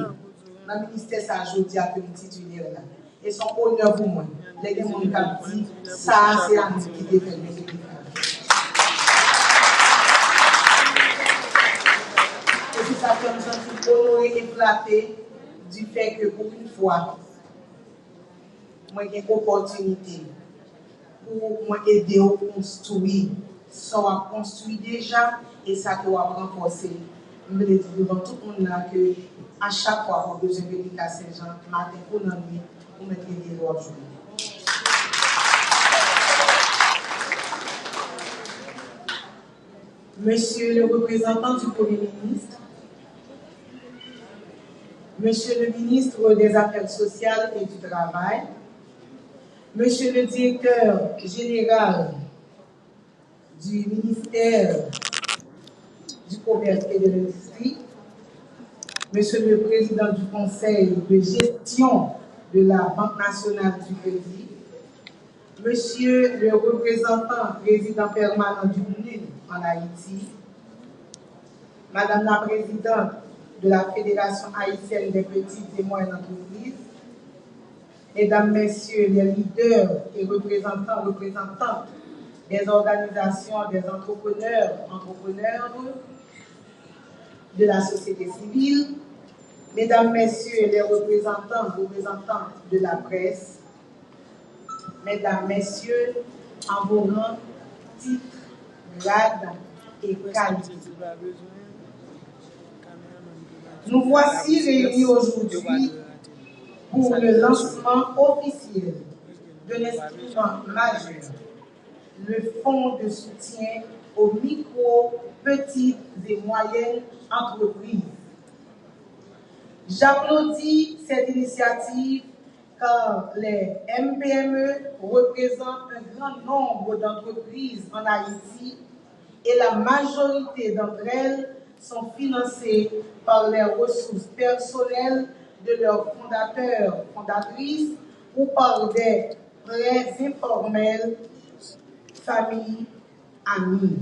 dans le ministère, ça Jodia comme titulaire là. Et son honneur pour moi. Les gens qui dit ça, c'est Yannick qui défend le ministère. Et puis ça fait me sentir honoré et flatté du fait que pour une fois, moi j'ai une opportunité pour moi aider à construire, ça a construit déjà et ça doit renforcer. Je veux dire devant tout le monde là que à chaque fois qu'on a besoin de venir à Saint-Jean, matin pour la nuit, pour mettre des lois au jour. Monsieur le représentant du Premier ministre, Monsieur le ministre des Affaires sociales et du Travail, Monsieur le directeur général du ministère du Commerce et de l'Industrie, Monsieur le président du Conseil de gestion de la Banque nationale du Crédit, Monsieur le représentant président permanent du MNUD en Haïti, Madame la présidente de la Fédération haïtienne des petites et moyennes entreprises, Mesdames, Messieurs les leaders et représentantes des organisations des entrepreneurs, de la société civile, Mesdames, Messieurs les représentantes de la presse, Mesdames, Messieurs, en vos rangs, titres, grades et qualités. Nous voici réunis aujourd'hui pour le lancement officiel d'un instrument majeur, le Fonds de soutien aux micro, petites et moyennes entreprises. J'applaudis cette initiative car les MPME représentent un grand nombre d'entreprises en Haïti et la majorité d'entre elles sont financées par les ressources personnelles de leurs fondateurs, fondatrices ou par des prêts informels, familles, amis.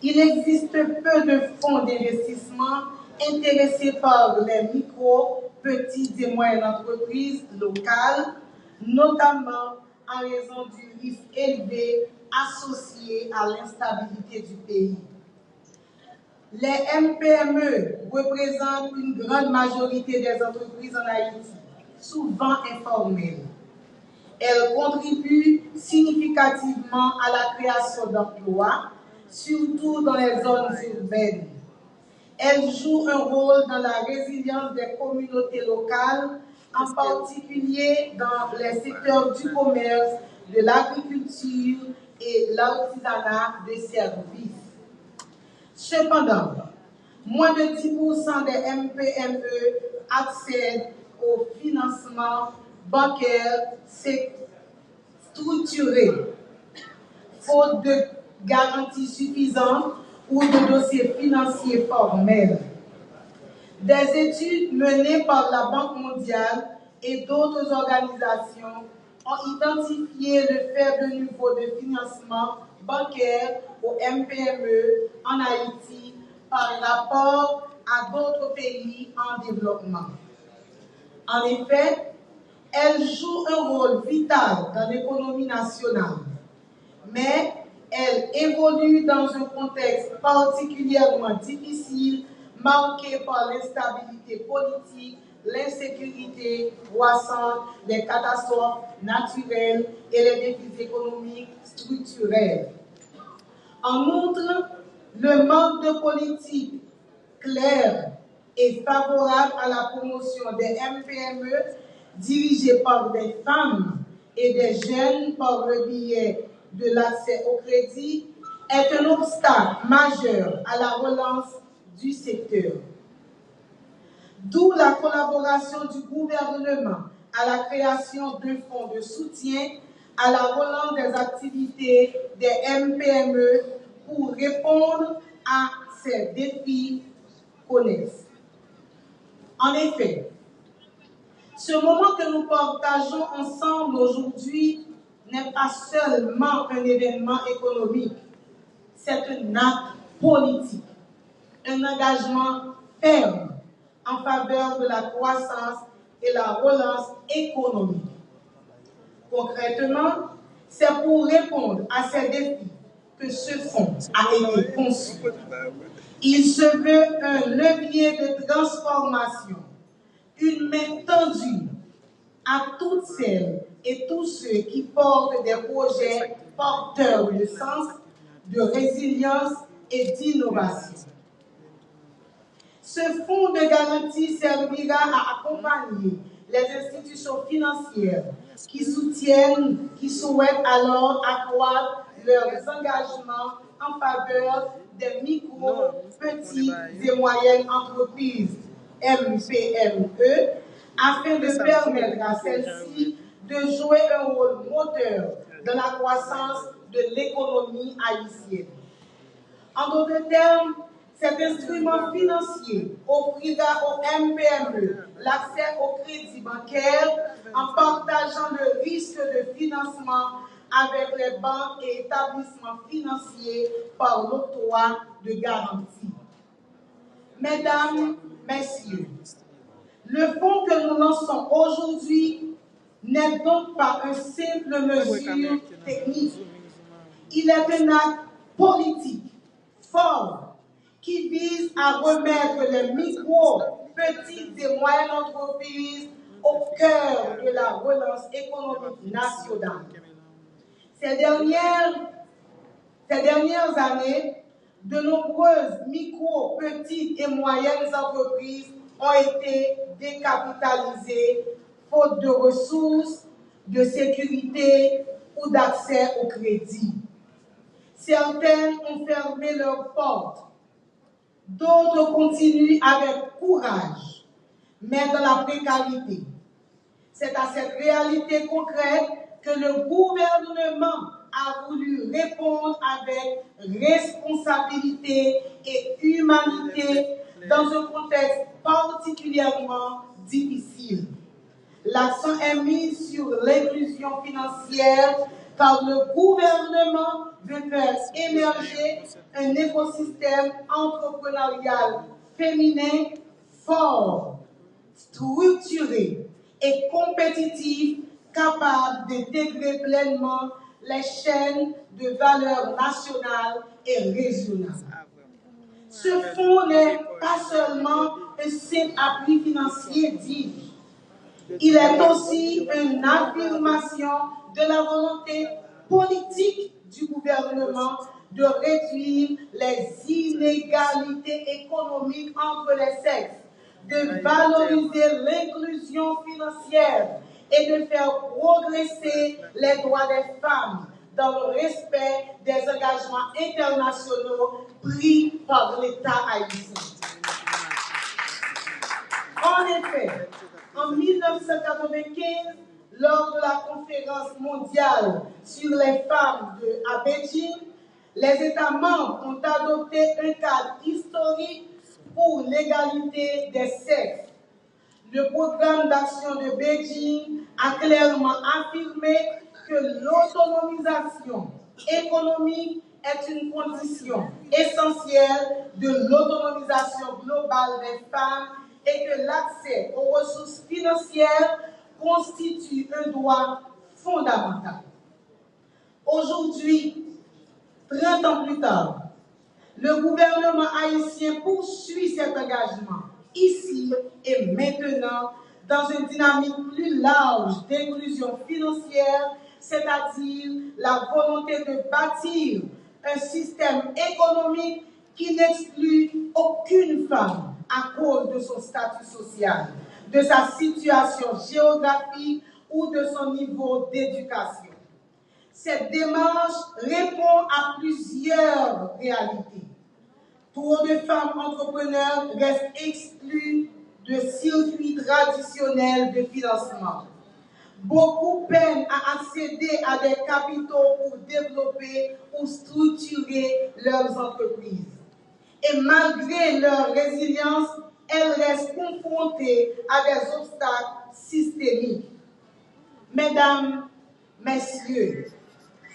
Il existe peu de fonds d'investissement intéressés par les micro, petites et moyennes entreprises locales, notamment en raison du risque élevé associé à l'instabilité du pays. Les MPME représentent une grande majorité des entreprises en Haïti, souvent informelles. Elles contribuent significativement à la création d'emplois, surtout dans les zones urbaines. Elles jouent un rôle dans la résilience des communautés locales, en particulier dans les secteurs du commerce, de l'agriculture et l'artisanat de services. Cependant, moins de 10% des MPME accèdent au financement bancaire structuré, faute de garanties suffisantes ou de dossiers financiers formels. Des études menées par la Banque mondiale et d'autres organisations ont identifié le faible niveau de financement bancaire aux MPME en Haïti par rapport à d'autres pays en développement. En effet, elles jouent un rôle vital dans l'économie nationale, mais elles évoluent dans un contexte particulièrement difficile, marqué par l'instabilité politique, l'insécurité croissante, les catastrophes naturelles et les défis économiques structurels. En outre, le manque de politique claire et favorable à la promotion des MPME dirigées par des femmes et des jeunes par le biais de l'accès au crédit est un obstacle majeur à la relance du secteur. D'où la collaboration du gouvernement à la création d'un fonds de soutien à la relance des activités des MPME pour répondre à ces défis connexes. En effet, ce moment que nous partageons ensemble aujourd'hui n'est pas seulement un événement économique, c'est un acte politique, un engagement ferme en faveur de la croissance et la relance économique. Concrètement, c'est pour répondre à ces défis que ce fonds a été conçu. Il se veut un levier de transformation, une main tendue à toutes celles et tous ceux qui portent des projets porteurs de sens, de résilience et d'innovation. Ce fonds de garantie servira à accompagner les institutions financières qui soutiennent, qui souhaitent alors accroître leurs engagements en faveur des micro, petites et moyennes entreprises, MPME, afin de permettre à celles-ci de jouer un rôle moteur dans la croissance de l'économie haïtienne. En d'autres termes, cet instrument financier offrira aux MPME l'accès au crédit bancaire en partageant le risque de financement avec les banques et établissements financiers par l'octroi de garantie. Mesdames, Messieurs, le fonds que nous lançons aujourd'hui n'est donc pas une simple mesure technique. Il est un acte politique fort qui vise à remettre les micro, petites et moyennes entreprises au cœur de la relance économique nationale. Ces dernières années, de nombreuses micro, petites et moyennes entreprises ont été décapitalisées faute de ressources, de sécurité ou d'accès au crédit. Certaines ont fermé leurs portes, d'autres continuent avec courage, mais dans la précarité. C'est à cette réalité concrète que le gouvernement a voulu répondre avec responsabilité et humanité dans un contexte particulièrement difficile. L'accent est mis sur l'inclusion financière car le gouvernement veut faire émerger un écosystème entrepreneurial féminin fort, structuré et compétitif, capable d'intégrer pleinement les chaînes de valeur nationales et régionales. Ce fonds n'est pas seulement un simple appui financier dit. Il est aussi une affirmation de la volonté politique du gouvernement de réduire les inégalités économiques entre les sexes, de valoriser l'inclusion financière et de faire progresser les droits des femmes dans le respect des engagements internationaux pris par l'État haïtien. En effet, en 1995, lors de la conférence mondiale sur les femmes à Beijing, les États membres ont adopté un cadre historique pour l'égalité des sexes. Le programme d'action de Beijing a clairement affirmé que l'autonomisation économique est une condition essentielle de l'autonomisation globale des femmes et que l'accès aux ressources financières constitue un droit fondamental. Aujourd'hui, 30 ans plus tard, le gouvernement haïtien poursuit cet engagement, ici et maintenant, dans une dynamique plus large d'inclusion financière, c'est-à-dire la volonté de bâtir un système économique qui n'exclut aucune femme à cause de son statut social, de sa situation géographique ou de son niveau d'éducation. Cette démarche répond à plusieurs réalités. Trop de femmes entrepreneurs restent exclues de circuits traditionnels de financement. Beaucoup peinent à accéder à des capitaux pour développer ou structurer leurs entreprises. Et malgré leur résilience, elles restent confrontées à des obstacles systémiques. Mesdames, Messieurs,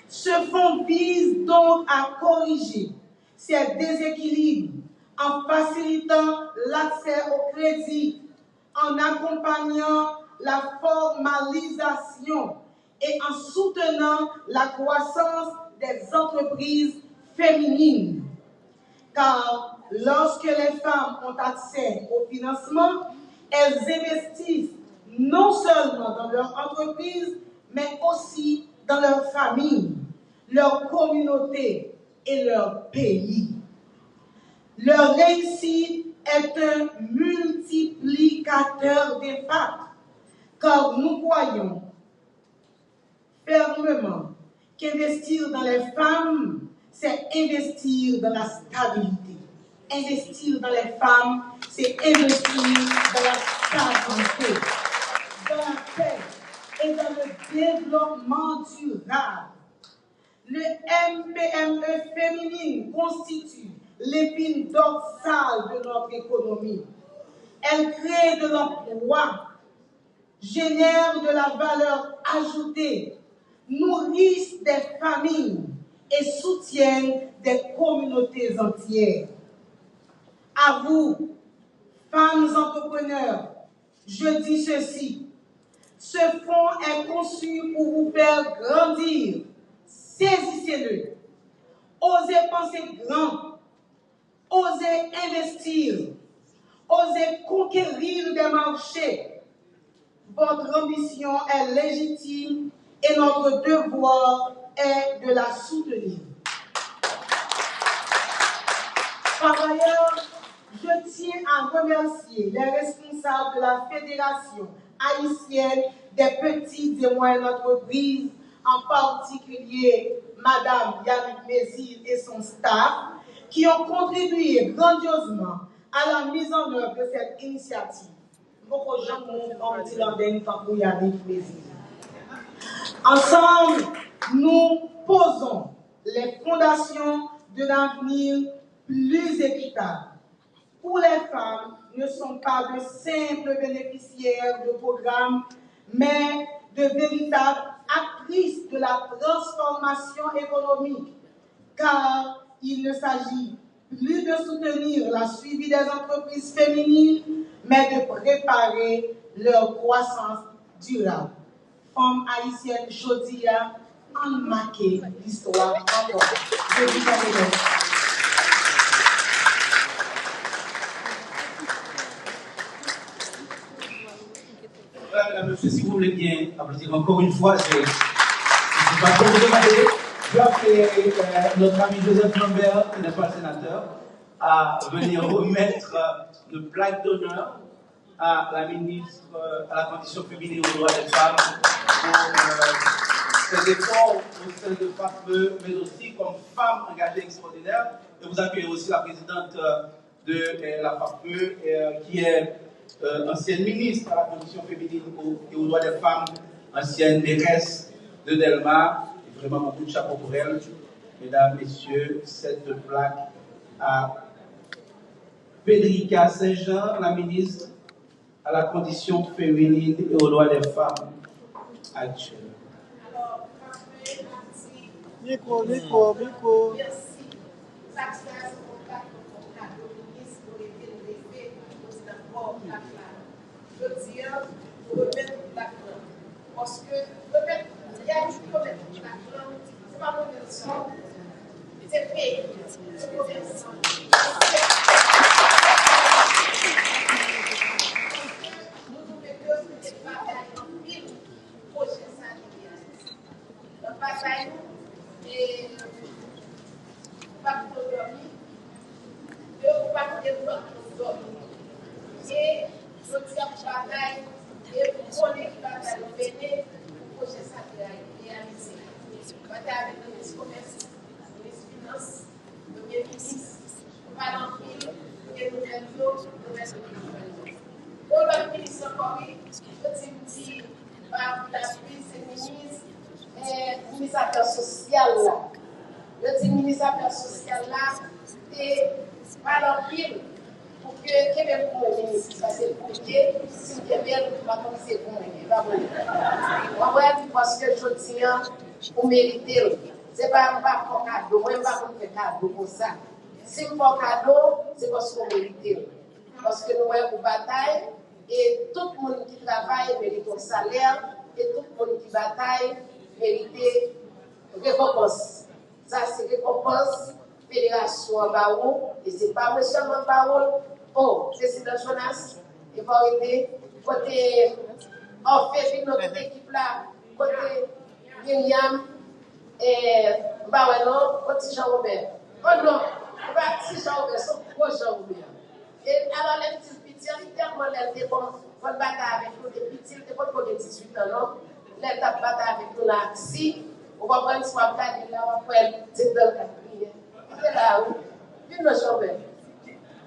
Ce fonds vise donc à corriger ces déséquilibres en facilitant l'accès au crédit, en accompagnant la formalisation et en soutenant la croissance des entreprises féminines. Car lorsque les femmes ont accès au financement, elles investissent non seulement dans leur entreprise, mais aussi dans leur famille, leur communauté et leur pays. Leur réussite est un multiplicateur d'impact, car nous croyons fermement qu'investir dans les femmes, c'est investir dans la stabilité. Investir dans les femmes, c'est investir dans la stabilité, dans la paix et dans le développement durable. Le MPME féminine constitue l'épine dorsale de notre économie. Elle crée de l'emploi, génère de la valeur ajoutée, nourrissent des familles et soutiennent des communautés entières. À vous, femmes entrepreneurs, je dis ceci. Ce fonds est conçu pour vous faire grandir. Saisissez-le. Osez penser grand. Osez investir. Osez conquérir des marchés. Votre ambition est légitime et notre devoir est de la soutenir. Par ailleurs, je tiens à remercier les responsables de la Fédération haïtienne des petites et moyennes entreprises, en particulier Madame Yannick Mézil et son staff, qui ont contribué grandiosement à la mise en œuvre de cette initiative. Ensemble, nous posons les fondations d'un avenir plus équitable, où les femmes ne sont pas de simples bénéficiaires de programmes, mais de véritables actrices de la transformation économique, car il ne s'agit plus de soutenir la suivi des entreprises féminines, mais de préparer leur croissance durable. Femmes haïtiennes, Jodia, en marqué l'histoire encore. Je vous remercie. Monsieur, si vous voulez bien applaudir encore une fois, je ne sais pas trop vous demander. Je vais appeler notre ami Joseph Lambert, qui n'est pas sénateur, à venir remettre une plaque d'honneur à la ministre à la condition féminine et aux droits des femmes pour ses efforts au sein de FAFE, mais aussi comme femme engagée extraordinaire. Et vous accueillez aussi la présidente de la FAFE, qui est ancienne ministre à la condition féminine et aux droits des femmes, ancienne mairesse de Delma. Et vraiment beaucoup de chapeau pour elle. Mesdames, Messieurs, cette plaque à Federica Saint-Jean, la ministre à la condition féminine et aux droits des femmes actuelles. Alors, parfait, merci. Miko. Merci. Success pour la ministre pour les délégués, je dis, pour remettre la clan. Parce que remettre, il y a toujours remettre la clan, c'est pas mon leçon, c'est fait. C'est mon leçon. Nous nous mettons des batailles en pile pour projet sanitaire. La bataille et pas de dormir, de pas de dormir. Et je dis à bataille et pour qu'on ait une bataille au Bénin pour projet sanitaire réalisé. Bataille avec le ministre commerce, le ministre finance, le premier ministre, le parlement et le reste de l'Union. Pour le ministre encore, je dis par l'appui c'est le ministre affaires sociales là. Je dis ministre affaires sociales là et par l'empile pour que même pour le ministre, parce que pour que si vous avez pas commencer pour moi, parce que je tiens pour mériter. C'est pas pour cadeau, moi, je ne pas pour faire cadeau pour ça. Si je fais cadeau, c'est parce qu'on mérite. Parce que nous avons une bataille et tout le monde qui travaille mérite un salaire et tout le monde qui bataille mérite récompense. Ça, c'est récompense, fédération en Barou, et ce n'est pas M. Barou, oh, président Jonas, il va aider, côté, on fait notre équipe là, côté Myriam, et Baweno, côté Jean-Robert. Oh non, pas si Jean-Robert, c'est trop Jean-Robert. Et alors, les petits petits, ils tellement les dépendent, on battre avec nous, les petits, ils vont pour 18 ans, non? Les tapes battre avec nous là, si, on va prendre soit là, on va prendre, c'est dans le quatrième. C'est là où, puis nos Jean-Robert.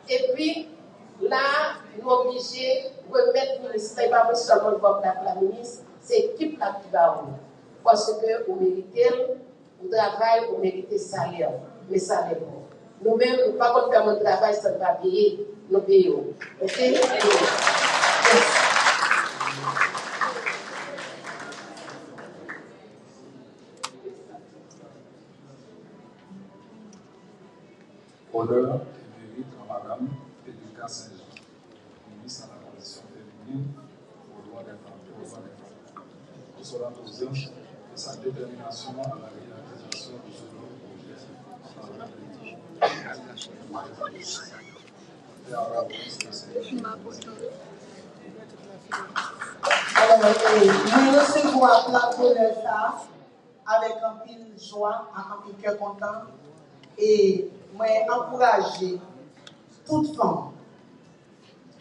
Et puis, là, nous sommes obligés de remettre le ministère, pas seulement la ministre, c'est l'équipe là qui va où. Parce que vous méritez, vous travaillez, vous méritez salaire. Mais ça n'est pas. Nous-mêmes, nous ne pouvons pas faire notre travail sans pas payer, nous payons. Ok? Yes. Honneur et mérite à Madame Federica Saint-Jean, ministre de la Condition féminine aux droits des femmes. Pour cela, nous et sa détermination à la réalisation de ce long projet. Nous recevons à plateau de ça avec un pile joie, un pile cœur content. Et moi, encourager toute femme,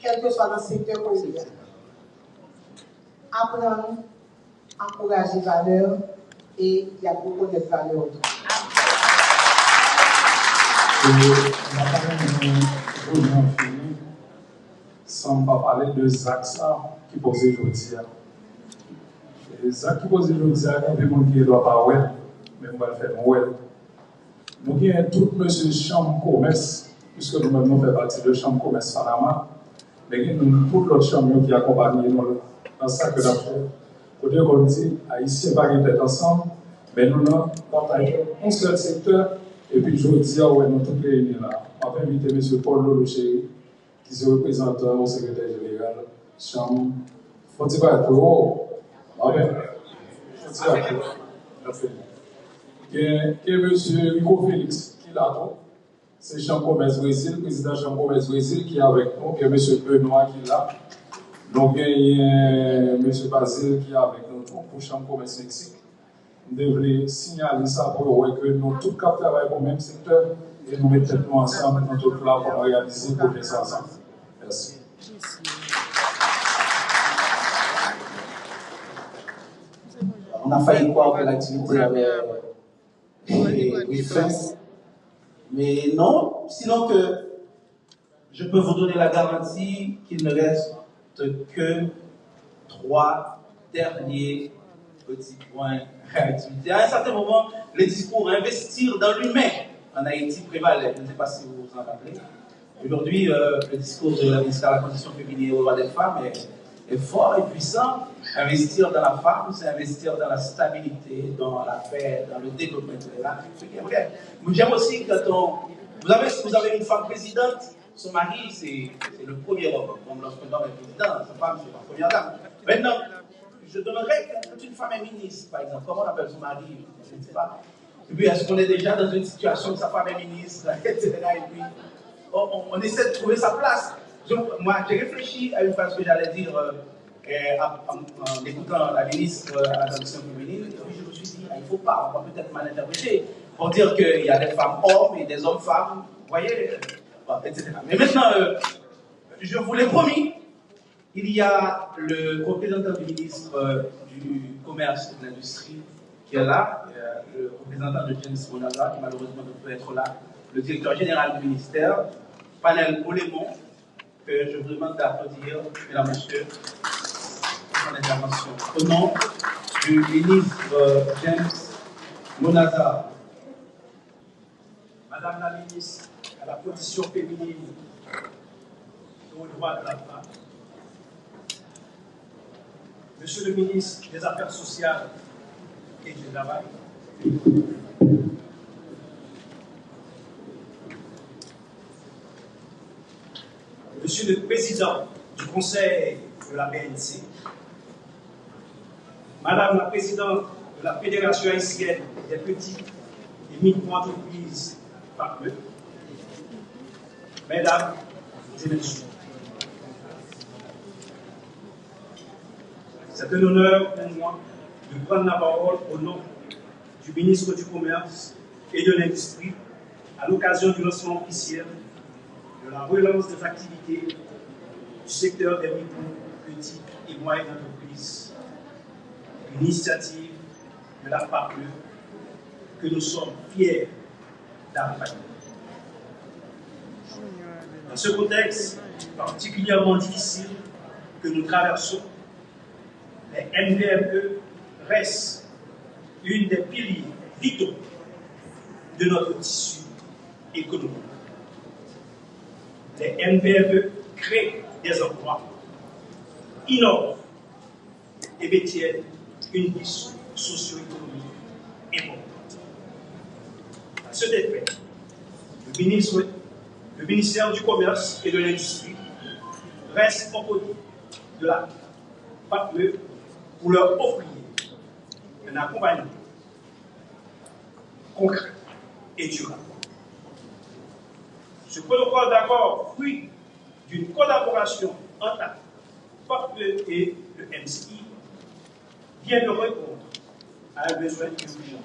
quel que soit dans le secteur politique, apprendre, encourager les valeurs et il y a beaucoup de valeurs. Sans pas parler de Zach qui pose aujourd'hui. Et Zach qui pose aujourd'hui, il y a des gens qui ne doivent pas ouais, mais on va le faire ouais. Nous avons tout monsieur chambre commerce, puisque nous-mêmes nous faisons partie de chambre commerce Panama, mais nous avons toute l'autre chambre qui accompagne nous dans ça que nous avons fait. Côté qu'on dit, Haïtiens pas être ensemble, mais nous avons partagé un seul secteur, et puis je dis, ouais, nous tous réunis là. On va inviter M. Paul Lolo-Chéri, qui est représentant au secrétaire général, chambre. Faut-il pas être haut? Ah ben, faut-il pas être haut? Que M. Rico Félix, qui est là, c'est Chambre Commerce Brésil, président Chambre Commerce Brésil, qui est avec nous, et M. Benoît qui est là. Donc, il y a M. Basile qui est avec nous pour Chambre Commerce Mexique. Nous devons signaler ça pour voir que nous tous travaillons pour le même secteur et nous mettons nous ensemble, nous tous là pour réaliser pour les ensemble. Merci. On a failli croire que l'activité avait fin. Mais non, sinon que je peux vous donner la garantie qu'il ne reste que 3 derniers petits points à activité. À un certain moment, le discours investir dans l'humain en Haïti prévalait. Je ne sais pas si vous vous en rappelez. Aujourd'hui, le discours de la ministre de la Condition féminine et aux droits des femmes est fort et puissant. Investir dans la femme, c'est investir dans la stabilité, dans la paix, dans le développement de l'Afrique. J'aime aussi quand vous avez une femme présidente, son mari, c'est le premier homme. Comme lorsqu'un homme est président, sa femme, c'est la première dame. Maintenant, je donnerais quand une femme est ministre, par exemple, comment on appelle son mari, je ne sais pas. Et puis, est-ce qu'on est déjà dans une situation où sa femme est ministre, etc. Et puis, on essaie de trouver sa place. Moi, j'ai réfléchi à une phrase que j'allais dire en écoutant la ministre à la Condition féminine, et puis je me suis dit, il ne faut pas, on va peut-être mal interpréter, pour dire qu'il y a des femmes hommes et des hommes femmes, vous voyez, etc. Mais maintenant, je vous l'ai promis, il y a le représentant du ministre du Commerce et de l'Industrie qui est là, le représentant de James Monaza, qui malheureusement ne peut être là, le directeur général du ministère, Panel Olémon, que je vous demande d'applaudir, mesdames, messieurs, pour son intervention. Au nom du ministre James Monaza, Madame la ministre à la Condition féminine et aux droits de la femme, Monsieur le ministre des Affaires sociales et du Travail, Monsieur le Président du Conseil de la BNC, Madame la Présidente de la Fédération haïtienne des petites et micro-entreprises PAPME, Mesdames et Messieurs, c'est un honneur pour moi de prendre la parole au nom du ministre du Commerce et de l'Industrie à l'occasion du lancement officiel de la relance des activités du secteur des micro, petites et moyennes entreprises, une initiative de la PAPME que nous sommes fiers d'accompagner. Dans ce contexte particulièrement difficile que nous traversons, les NVME restent une des piliers vitaux de notre tissu économique. Les NVME créent des emplois, innovent et maintiennent une vie socio-économique importante. À cet effet, le ministère du Commerce et de l'Industrie reste aux côtés de la PAPME pour leur offrir un accompagnement concret et durable. Ce protocole d'accord, fruit d'une collaboration entre la PAPME et le MCI, vient de répondre à un besoin urgent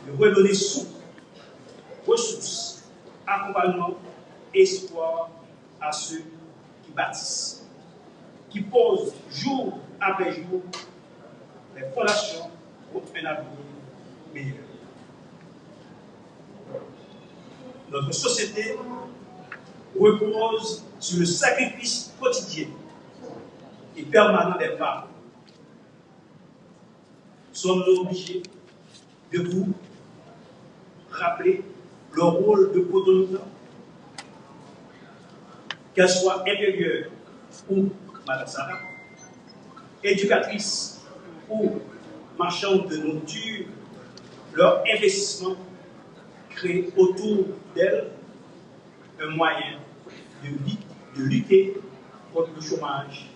de redonner souffle, ressources, accompagnement, espoir à ceux qui bâtissent, qui posent jour après jour les fondations pour un avenir meilleur. Notre société repose sur le sacrifice quotidien et permanent des femmes. Sommes-nous obligés de vous rappeler le rôle de protagoniste, qu'elle soit intérieure ou Madame Sarah, éducatrice ou marchande de nourriture, leur investissement crée autour d'elle un moyen de lutter contre le chômage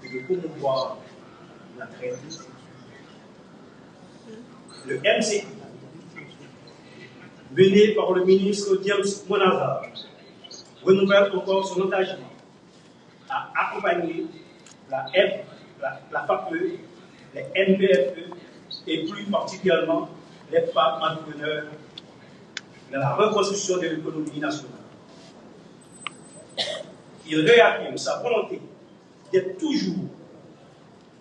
et de promouvoir la traite. Le MCI, mené par le ministre James Monazar, renouvelle encore son engagement à accompagner la PAPME, les NVME et plus particulièrement les femmes entrepreneurs dans la reconstruction de l'économie nationale. Il réaffirme sa volonté d'être toujours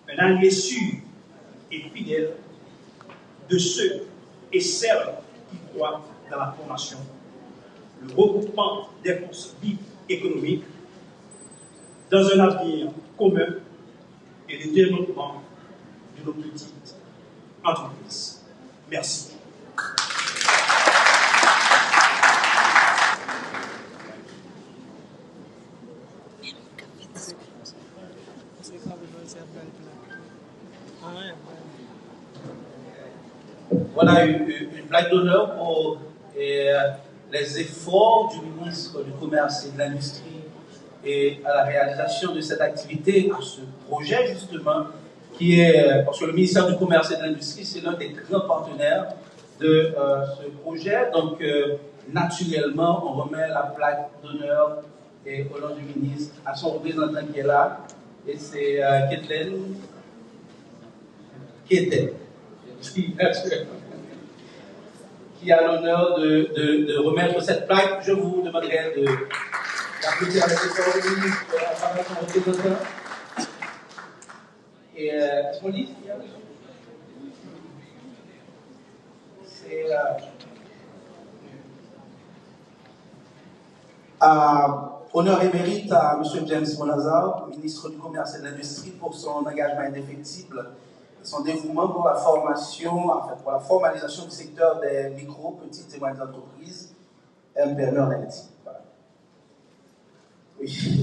un allié sûr et fidèle de ceux et celles qui croient dans la formation, le regroupement des forces vives économiques dans un avenir commun et le développement de nos petites entreprises. Merci. Voilà une plaque d'honneur pour les efforts du ministre du Commerce et de l'Industrie et à la réalisation de cette activité, à ce projet justement, qui est, parce que le ministère du Commerce et de l'Industrie, c'est l'un des grands partenaires de ce projet. Donc, naturellement, on remet la plaque d'honneur au nom du ministre à son représentant qui est là, et c'est Kathleen qui a l'honneur de remettre cette plaque. Je vous demanderai d'applaudir avec effort le ministre à travers son représentant. Et est-ce qu'on dit? C'est honneur et mérite à M. James Monazar, ministre du Commerce et de l'Industrie, pour son engagement indéfectible et son dévouement pour la formation, enfin pour la formalisation du secteur des micro, petites et moyennes entreprises, MPME en Haïti. Voilà. Oui.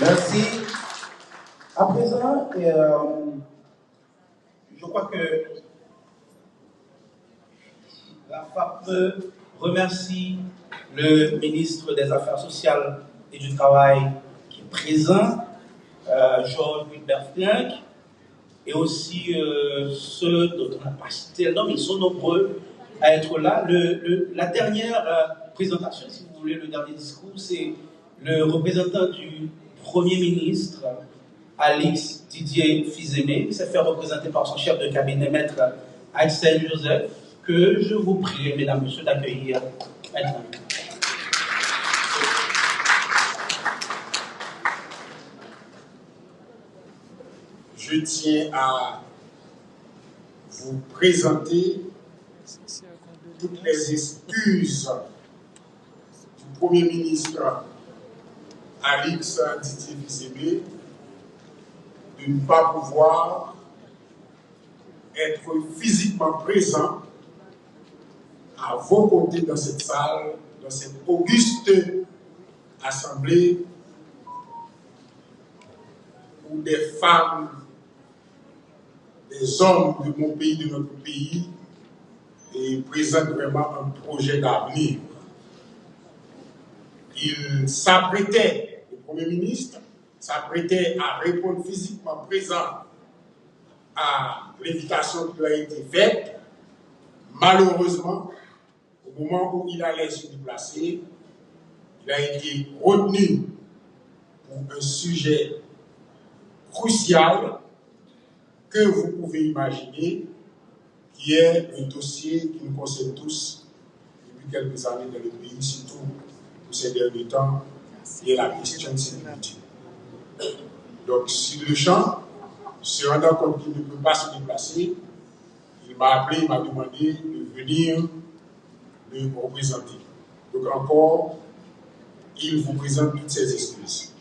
Merci. À présent, je crois que la FAPME remercie le ministre des Affaires sociales et du travail qui est présent, Georges Wilbert-Frank, et aussi ceux dont on n'a pas cité le nom, ils sont nombreux à être là. La dernière présentation, si vous voulez, le dernier discours, c'est le représentant du Premier ministre, Alix Didier Fils-Aimé, qui s'est fait représenter par son chef de cabinet, Maître Axel Joseph, que je vous prie, mesdames, messieurs, d'accueillir maintenant. Je tiens à vous présenter toutes les excuses du Premier ministre Alix Didier Fils-Aimé de ne pas pouvoir être physiquement présent à vos côtés dans cette salle, dans cette auguste assemblée où des femmes, des hommes de mon pays, de notre pays, et présentent vraiment un projet d'avenir. Il s'apprêtait, le Premier ministre, s'apprêtait à répondre physiquement présent à l'invitation qui lui a été faite. Malheureusement, au moment où il allait se déplacer, il a été retenu pour un sujet crucial que vous pouvez imaginer, qui est un dossier qui nous concerne tous depuis quelques années dans le pays, surtout pour ces derniers temps, qui est la question de sécurité. Donc, sur le champ, se rendant compte qu'il ne peut pas se déplacer, il m'a appelé, il m'a demandé de venir le représenter. Donc encore, il vous présente toutes ces excuses.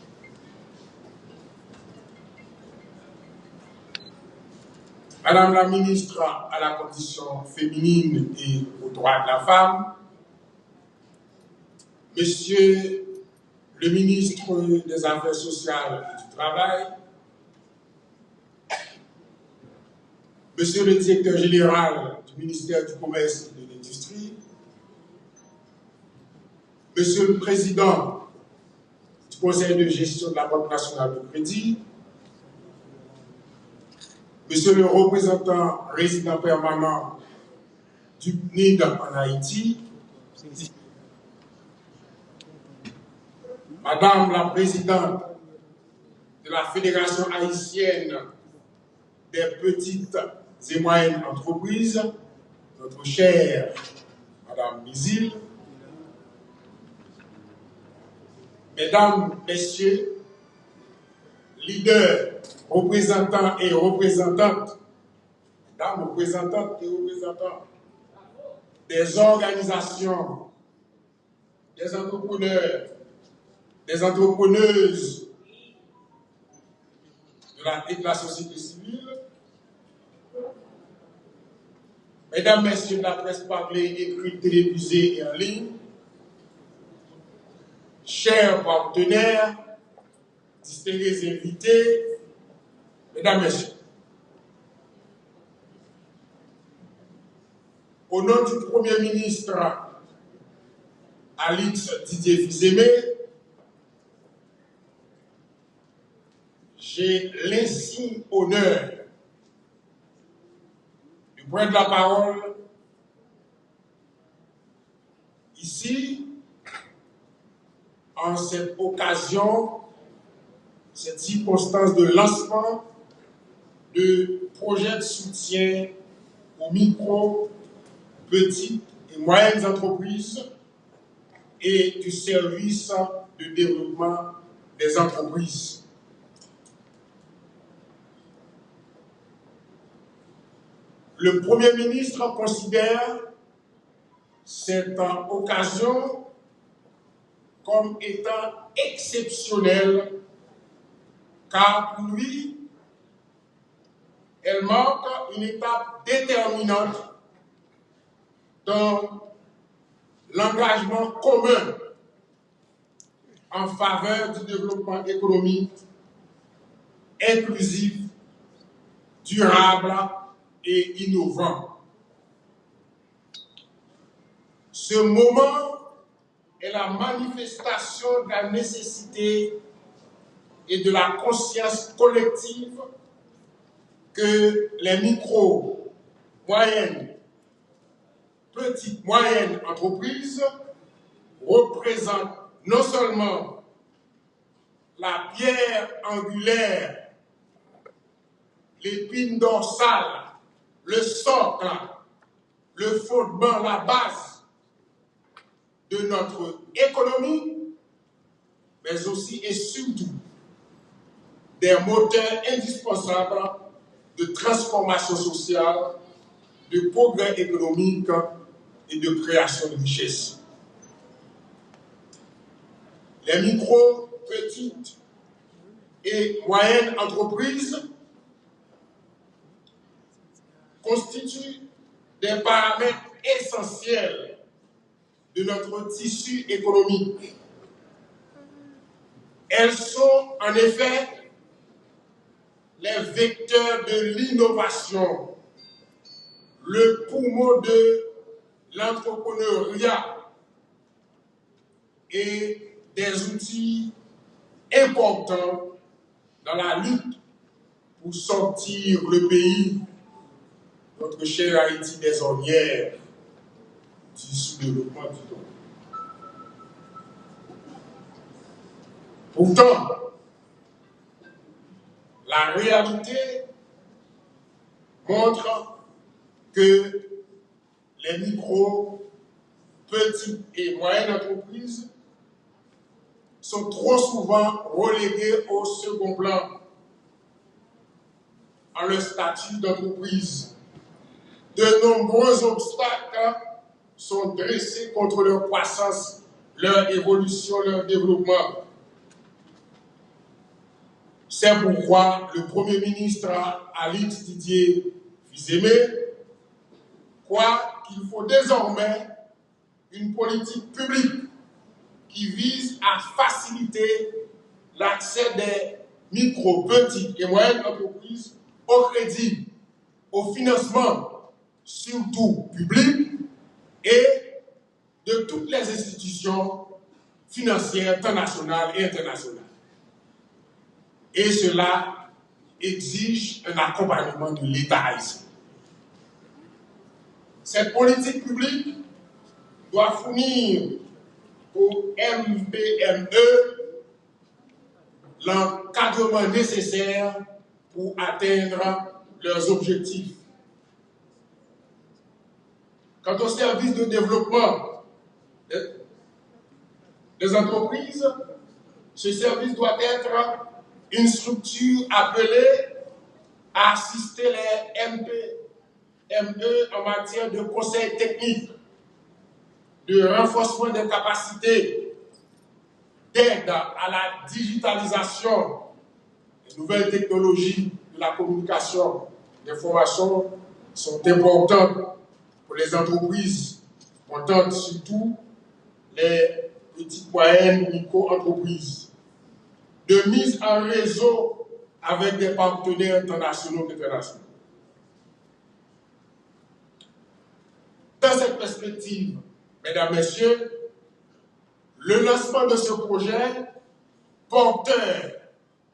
Madame la ministre à la condition féminine et aux droits de la femme, Monsieur le ministre des Affaires sociales et du Travail, Monsieur le directeur général du ministère du Commerce et de l'Industrie, Monsieur le président du Conseil de gestion de la Banque nationale de crédit, Monsieur le représentant résident permanent du PNID en Haïti, Madame la présidente de la Fédération haïtienne des petites et moyennes entreprises, notre chère Madame Mizil, Mesdames, Messieurs, leaders, représentants et représentantes, Mesdames, représentantes et représentants des organisations, des entrepreneurs, des entrepreneuses de la société civile, Mesdames, Messieurs de la presse parlée, écrite, télévisée et en ligne, chers partenaires, distingués invités, Mesdames, Messieurs, au nom du Premier ministre Alix Didier Fils-Aimé, j'ai l'insigne honneur de prendre la parole ici, en cette occasion, cette circonstance de lancement de projets de soutien aux micro, petites et moyennes entreprises et du service de développement des entreprises. Le Premier ministre considère cette occasion comme étant exceptionnelle, car pour lui, elle marque une étape déterminante dans l'engagement commun en faveur du développement économique inclusif, durable et innovant. Ce moment est la manifestation de la nécessité et de la conscience collective que les micro, moyennes, petites, moyennes entreprises représentent non seulement la pierre angulaire, l'épine dorsale, le socle, le fondement, la base de notre économie, mais aussi et surtout des moteurs indispensables de transformation sociale, de progrès économique et de création de richesse. Les micro, petites et moyennes entreprises constituent des paramètres essentiels de notre tissu économique. Elles sont en effet les vecteurs de l'innovation, le poumon de l'entrepreneuriat et des outils importants dans la lutte pour sortir le pays, notre cher Haïti, des ornières du sous-développement du temps. Pourtant, la réalité montre que les micro, petites et moyennes entreprises sont trop souvent reléguées au second plan en leur statut d'entreprise. De nombreux obstacles sont dressés contre leur croissance, leur évolution, leur développement. C'est pourquoi le Premier ministre Alix Didier Fils-Aimé croit qu'il faut désormais une politique publique qui vise à faciliter l'accès des micro, petites et moyennes entreprises au crédit, au financement, surtout public, et de toutes les institutions financières nationales et internationales. Et cela exige un accompagnement de l'État ici. Cette politique publique doit fournir au MPME l'encadrement nécessaire pour atteindre leurs objectifs. Quant au service de développement des entreprises, ce service doit être une structure appelée à assister les MPME en matière de conseil technique, de renforcement des capacités, d'aide à la digitalisation des nouvelles technologies de la communication, des formations sont importantes pour les entreprises, comptant surtout les petites, moyennes, micro-entreprises, de mise en réseau avec des partenaires internationaux et internationaux. Dans cette perspective, mesdames, messieurs, le lancement de ce projet porteur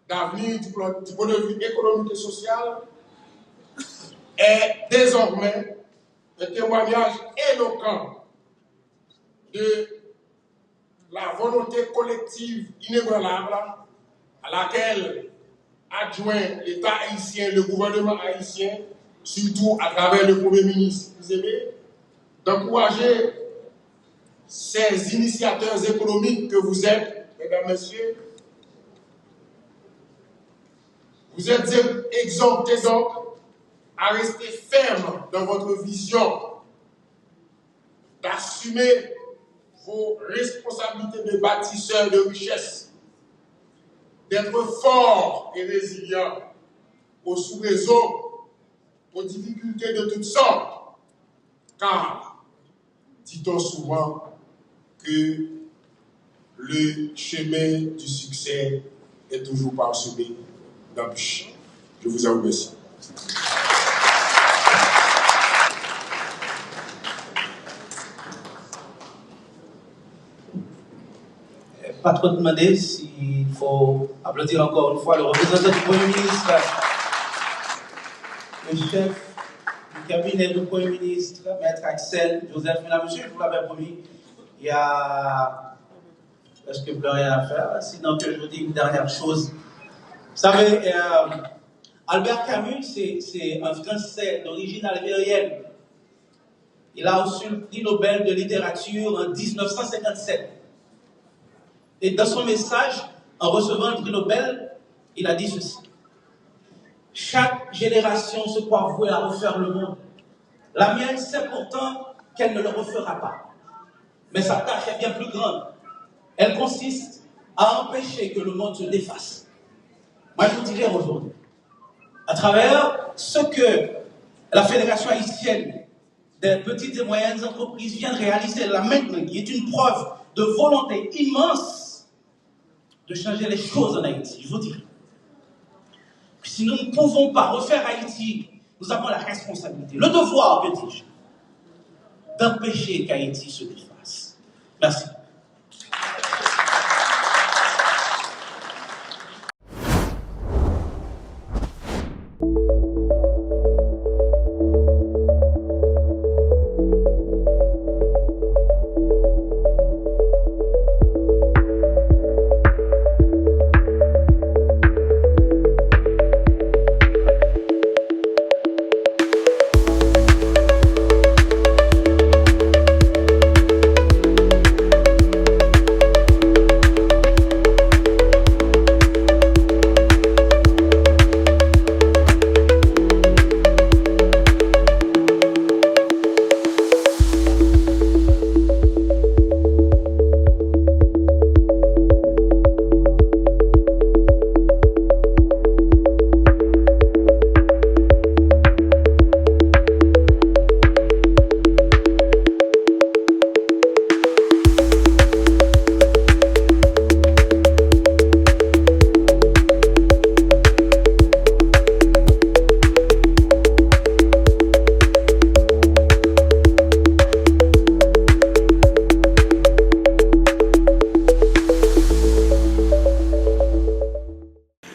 d'avenir du point de vue économique et social est désormais un témoignage éloquent de la volonté collective inébranlable à laquelle adjoint l'État haïtien, le gouvernement haïtien, surtout à travers le Premier ministre, d'encourager ces initiateurs économiques que vous êtes, mesdames, messieurs. Vous êtes exhortés donc à rester ferme dans votre vision, d'assumer vos responsabilités de bâtisseurs de richesse, d'être forts et résilients aux sous-réseaux, aux difficultés de toutes sortes, car, dit-on souvent, que le chemin du succès est toujours parsemé d'embûches. Je vous en remercie. pas trop demander s'il faut applaudir encore une fois le représentant du Premier ministre, le chef du cabinet du Premier ministre, Maître Axel Joseph. Mesdames, Messieurs, je vous l'avais promis, il y a presque plus rien à faire, sinon que je vous dis une dernière chose. Vous savez, Albert Camus, c'est un Français d'origine algérienne. Il a reçu le prix Nobel de littérature en 1957. Et dans son message, en recevant le prix Nobel, il a dit ceci. Chaque génération se croit vouée à refaire le monde. La mienne sait pourtant qu'elle ne le refera pas. Mais sa tâche est bien plus grande. Elle consiste à empêcher que le monde se défasse. Moi, je vous dirais aujourd'hui, à travers ce que la Fédération haïtienne des petites et moyennes entreprises vient de réaliser là maintenant, qui est une preuve de volonté immense de changer les choses en Haïti, je vous dirais. Si nous ne pouvons pas refaire Haïti, nous avons la responsabilité, le devoir, que dis-je, d'empêcher qu'Haïti se défasse. Merci.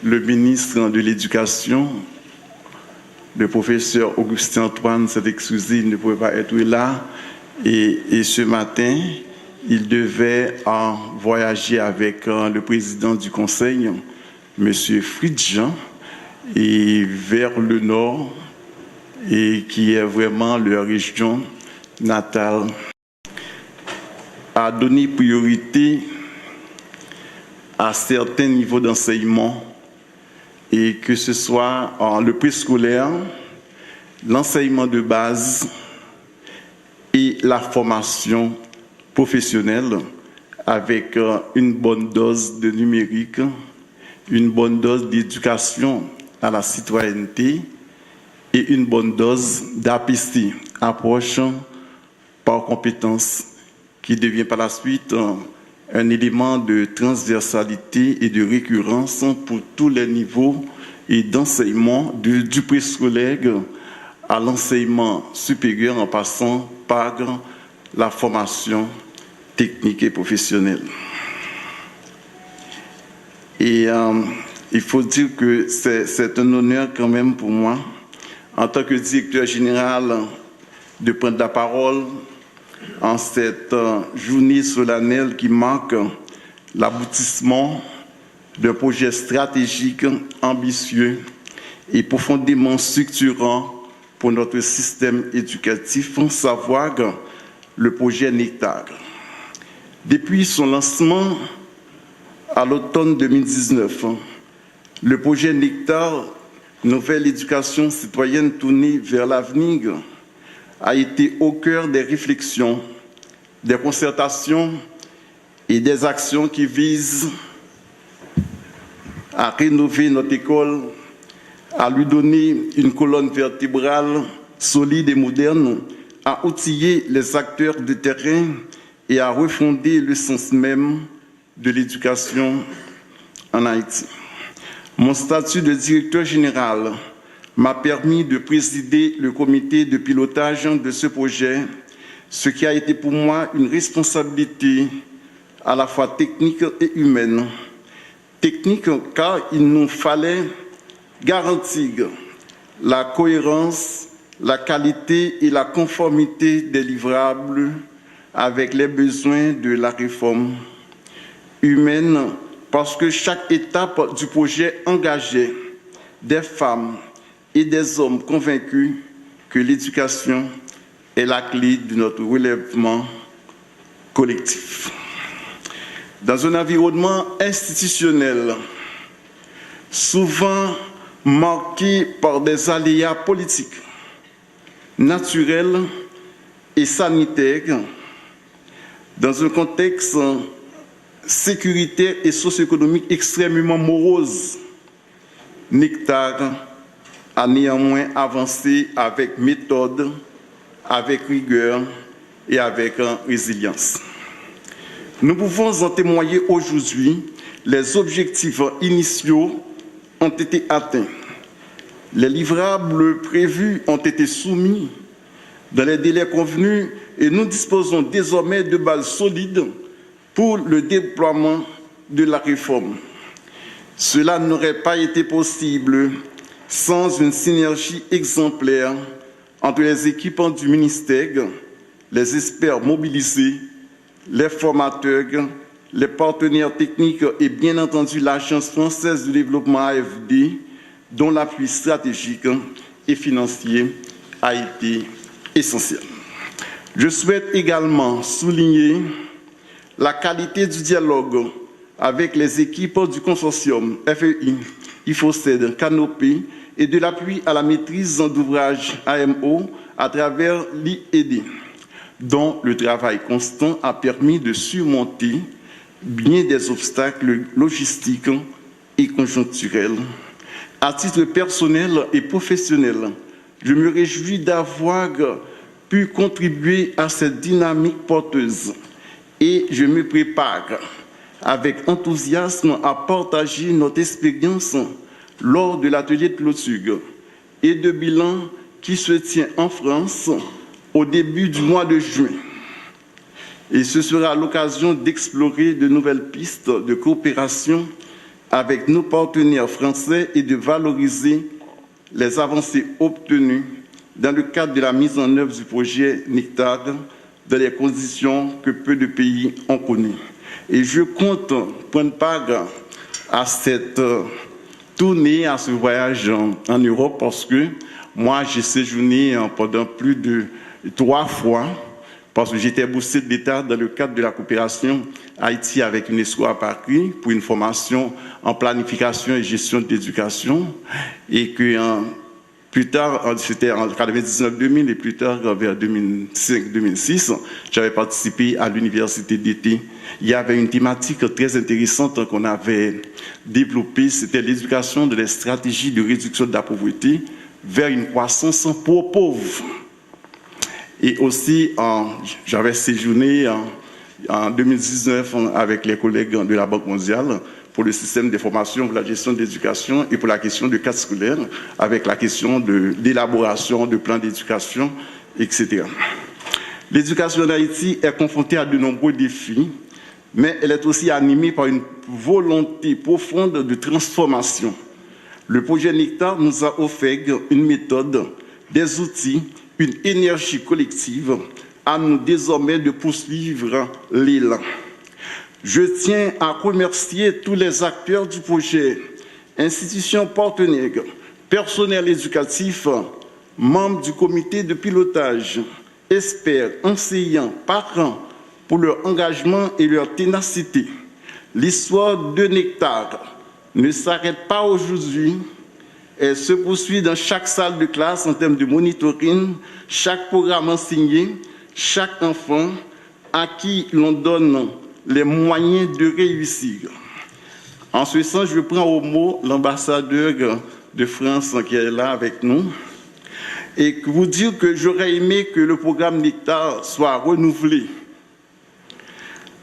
Le ministre de l'Éducation, le professeur Augustin Antoine s'est excusé, il ne pouvait pas être là. Et ce matin, il devait voyager avec le président du Conseil, M. Fridjan, et vers le nord, et qui est vraiment leur région natale, a donné priorité à certains niveaux d'enseignement, et que ce soit le préscolaire, l'enseignement de base et la formation professionnelle avec une bonne dose de numérique, une bonne dose d'éducation à la citoyenneté et une bonne dose d'APC, approche par compétence, qui devient par la suite un élément de transversalité et de récurrence pour tous les niveaux et d'enseignement du préscolaire à l'enseignement supérieur en passant par la formation technique et professionnelle. Et il faut dire que c'est un honneur quand même pour moi, en tant que directeur général, de prendre la parole en cette journée solennelle qui marque l'aboutissement d'un projet stratégique ambitieux et profondément structurant pour notre système éducatif, savoir le projet Nectar. Depuis son lancement à l'automne 2019, le projet Nectar, Nouvelle éducation citoyenne tournée vers l'avenir, a été au cœur des réflexions, des concertations et des actions qui visent à rénover notre école, à lui donner une colonne vertébrale solide et moderne, à outiller les acteurs de terrain et à refonder le sens même de l'éducation en Haïti. Mon statut de directeur général m'a permis de présider le comité de pilotage de ce projet, ce qui a été pour moi une responsabilité à la fois technique et humaine. Technique car il nous fallait garantir la cohérence, la qualité et la conformité des livrables avec les besoins de la réforme. Humaine parce que chaque étape du projet engageait des femmes et des hommes convaincus que l'éducation est la clé de notre relèvement collectif. Dans un environnement institutionnel souvent marqué par des aléas politiques, naturels et sanitaires, dans un contexte sécuritaire et socio-économique extrêmement morose, Nectar a néanmoins avancé avec méthode, avec rigueur et avec résilience. Nous pouvons en témoigner aujourd'hui, les objectifs initiaux ont été atteints. Les livrables prévus ont été soumis dans les délais convenus et nous disposons désormais de bases solides pour le déploiement de la réforme. Cela n'aurait pas été possible sans une synergie exemplaire entre les équipes du ministère, les experts mobilisés, les formateurs, les partenaires techniques et bien entendu l'Agence française de développement AFD, dont l'appui stratégique et financier a été essentiel. Je souhaite également souligner la qualité du dialogue avec les équipes du consortium FEI, IFOCED, Canopé et de l'appui à la maîtrise d'ouvrage AMO à travers l'IED, dont le travail constant a permis de surmonter bien des obstacles logistiques et conjoncturels. À titre personnel et professionnel, je me réjouis d'avoir pu contribuer à cette dynamique porteuse et je me prépare avec enthousiasme à partager notre expérience lors de l'atelier de clôture et de bilan qui se tient en France au début du mois de juin. Et ce sera l'occasion d'explorer de nouvelles pistes de coopération avec nos partenaires français et de valoriser les avancées obtenues dans le cadre de la mise en œuvre du projet Nectar dans les conditions que peu de pays ont connues. Et je compte prendre part à cette tournée, à ce voyage en Europe parce que moi, j'ai séjourné pendant plus de 3 fois parce que j'étais boursier de l'État dans le cadre de la coopération Haïti avec UNESCO à Paris pour une formation en planification et gestion de l'éducation et que plus tard, c'était en 1999-2000 et plus tard, vers 2005-2006, j'avais participé à l'université d'été. Il y avait une thématique très intéressante qu'on avait développée, c'était l'éducation de les stratégies de réduction de la pauvreté vers une croissance pour pauvres. Et aussi, j'avais séjourné en 2019 avec les collègues de la Banque mondiale pour le système de formation, pour la gestion de l'éducation et pour la question de cadre scolaire, avec la question d'élaboration de plans d'éducation, etc. L'éducation en Haïti est confrontée à de nombreux défis, mais elle est aussi animée par une volonté profonde de transformation. Le projet Nectar nous a offert une méthode, des outils, une énergie collective à nous désormais de poursuivre l'élan. Je tiens à remercier tous les acteurs du projet, institutions partenaires, personnel éducatif, membres du comité de pilotage, experts, enseignants, parents, pour leur engagement et leur ténacité. L'histoire de Nectar ne s'arrête pas aujourd'hui. Elle se poursuit dans chaque salle de classe en termes de monitoring, chaque programme enseigné, chaque enfant à qui l'on donne les moyens de réussir. En ce sens, je prends au mot l'ambassadeur de France qui est là avec nous et vous dire que j'aurais aimé que le programme Nectar soit renouvelé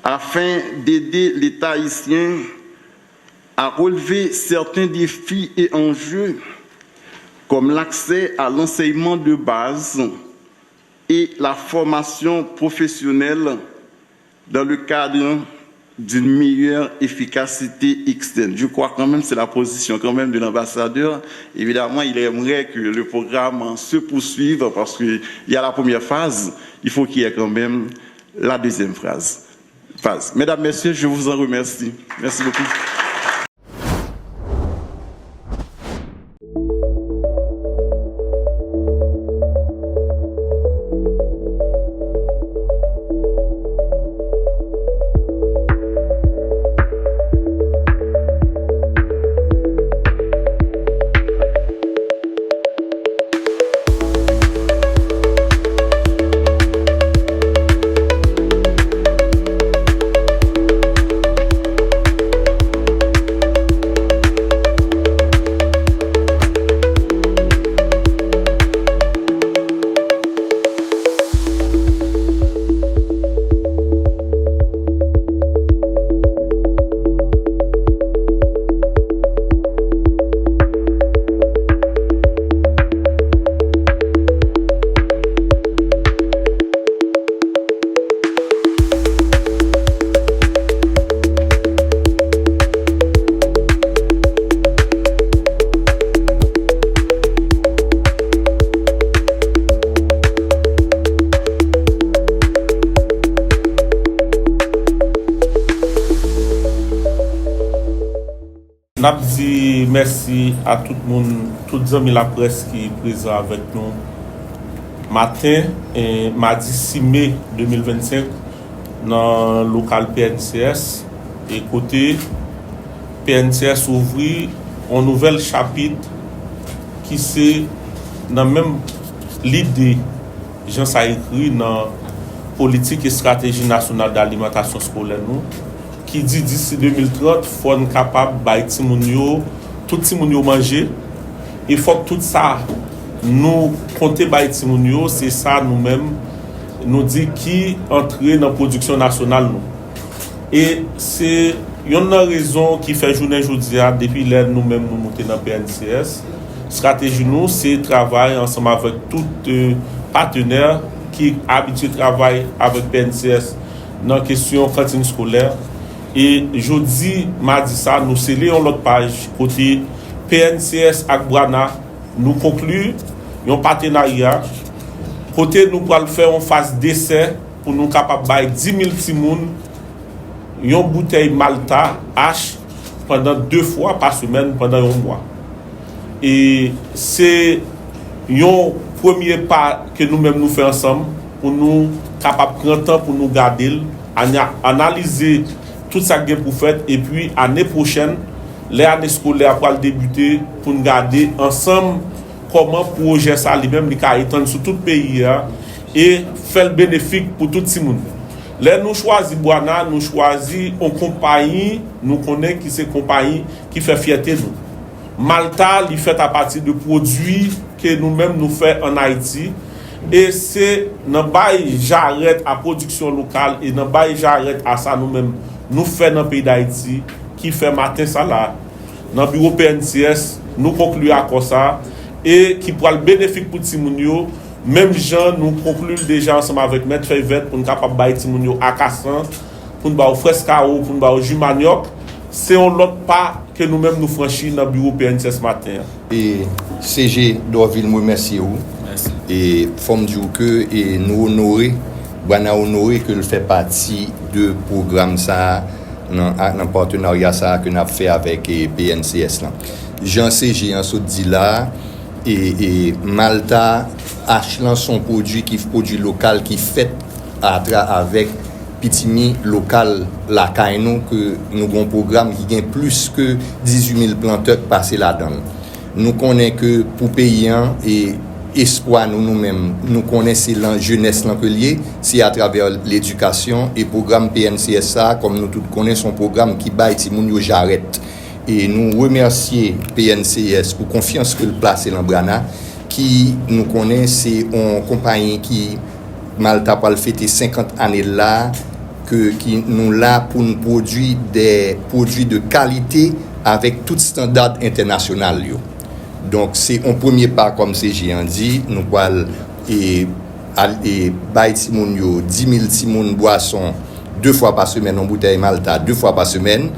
afin d'aider l'État haïtien à relever certains défis et enjeux comme l'accès à l'enseignement de base et la formation professionnelle dans le cadre d'une meilleure efficacité externe. Je crois quand même, c'est la position quand même de l'ambassadeur. Évidemment, il aimerait que le programme se poursuive parce qu'il y a la première phase, il faut qu'il y ait quand même la deuxième phase. Mesdames, Messieurs, je vous en remercie. Merci beaucoup. Napdi merci à tout le monde, tous les amis de la presse qui est présent avec nous matin et mardi 6 mai 2025 dans le local PNCS. Et côté PNCS ouvrit un nouvel chapitre qui c'est dans même l'idée, Jean ça écrit dans politique et stratégie nationale d'alimentation scolaire nous. Qui dit d'ici 2030, il faut être capable de tout Timounio manger. Il faut que tout ça, nous compter Timounio, c'est ça nous-mêmes, nous dit qui entrer dans la production nationale. Nous. Et c'est une raison qui fait journée aujourd'hui, depuis l'aide nous-mêmes nous monter dans le PNCS. Stratégie nous, c'est travailler ensemble avec tous partenaires qui habituent à travailler avec PNCS dans la question cantine scolaire. Et jeudi, mardi ça, nous scellons l'autre page côté PNCS avec Brana. Nous concluons un partenariat. Côté nous allons faire une phase d'essai pour nous capables de 10 000 timoun une bouteille Malta H pendant 2 fois par semaine pendant 1 mois. Et c'est un premier pas que nous-mêmes nous faisons ensemble pour nous capables de prendre temps pour nous garder, analyser tout ça que pour faire et puis année prochaine l'année scolaire pour débuter pour nous garder ensemble comment projet ça lui-même étendre sur tout le pays et faire le bénéfique pour tout le monde. Là nous choisis Boana, nous choisis une compagnie, nous connaissons qui c'est compagnie qui fait fierté nous. Malta il fait à partir de produits que nous-mêmes nous faisons en Haïti. Et c'est dans bail j'arrête à production locale et dans bail j'arrête à ça nous-mêmes nous faisons dans le pays d'Haïti qui fait matin ça là dans le bureau PNCS nous concluons à ça et qui pour le bénéfice pour Timounio même gens nous concluons déjà ensemble avec Maître Fayvet pour nous capable bailler Timounio à Cassan pour nous bailler frescao pour nous bailler jus manioc c'est un autre pas que nous-mêmes nous franchissons dans le bureau PNCS matin. Et CG Dorville me remercie vous. Et forme du que et nous honorer que le fait partie de programme ça dans partenariat ça que nous avons fait avec PNCS là. Jean CG en so dit là et Malta achetant son produit qui produit local qui fait avec Pitimi local la Kaino que nous avons un programme qui gagne plus que 18 000 planteurs passés là-dedans. Nous connaissons que pour paysan et espoir nous-mêmes, nous connaissons la jeunesse l'Ampelier, c'est à travers l'éducation et programme PNCSA, comme nous tous connaissons, un programme qui bat Timounio Jarrette. Et nous remercions PNCS pour confiance que le place dans Brana, qui nous connaît, c'est une compagnie qui Malta pour fêter 50 années là, qui nous là pour nous produire des produits de qualité avec tout standard international. Donc c'est un premier pas comme CG a dit, nous allons et bail Timounio 10 000 timoun boissons 2 fois par semaine en bouteille Malta, 2 fois par semaine.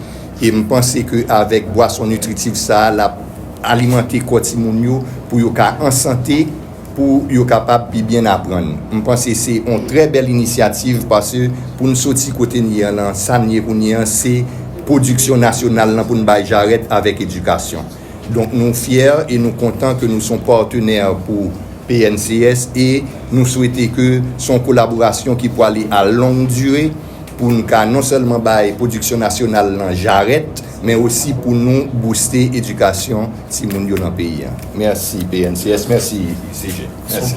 Et je pense qu'avec boisson nutritive, ça la alimenter Kotimonio pour y en santé, pour y capable de bien apprendre. Je pense que c'est une très belle initiative parce que pour nous sortir côté Nian, c'est production nationale pour nous j'arrête avec éducation. Donc nous fiers et nous contents que nous sommes partenaires pour PNCS et nous souhaitons que son collaboration qui peut aller à longue durée pour nous non seulement la production nationale j'arrête, mais aussi pour nous booster l'éducation si nous dans le pays. Merci PNCS, merci CG. Merci.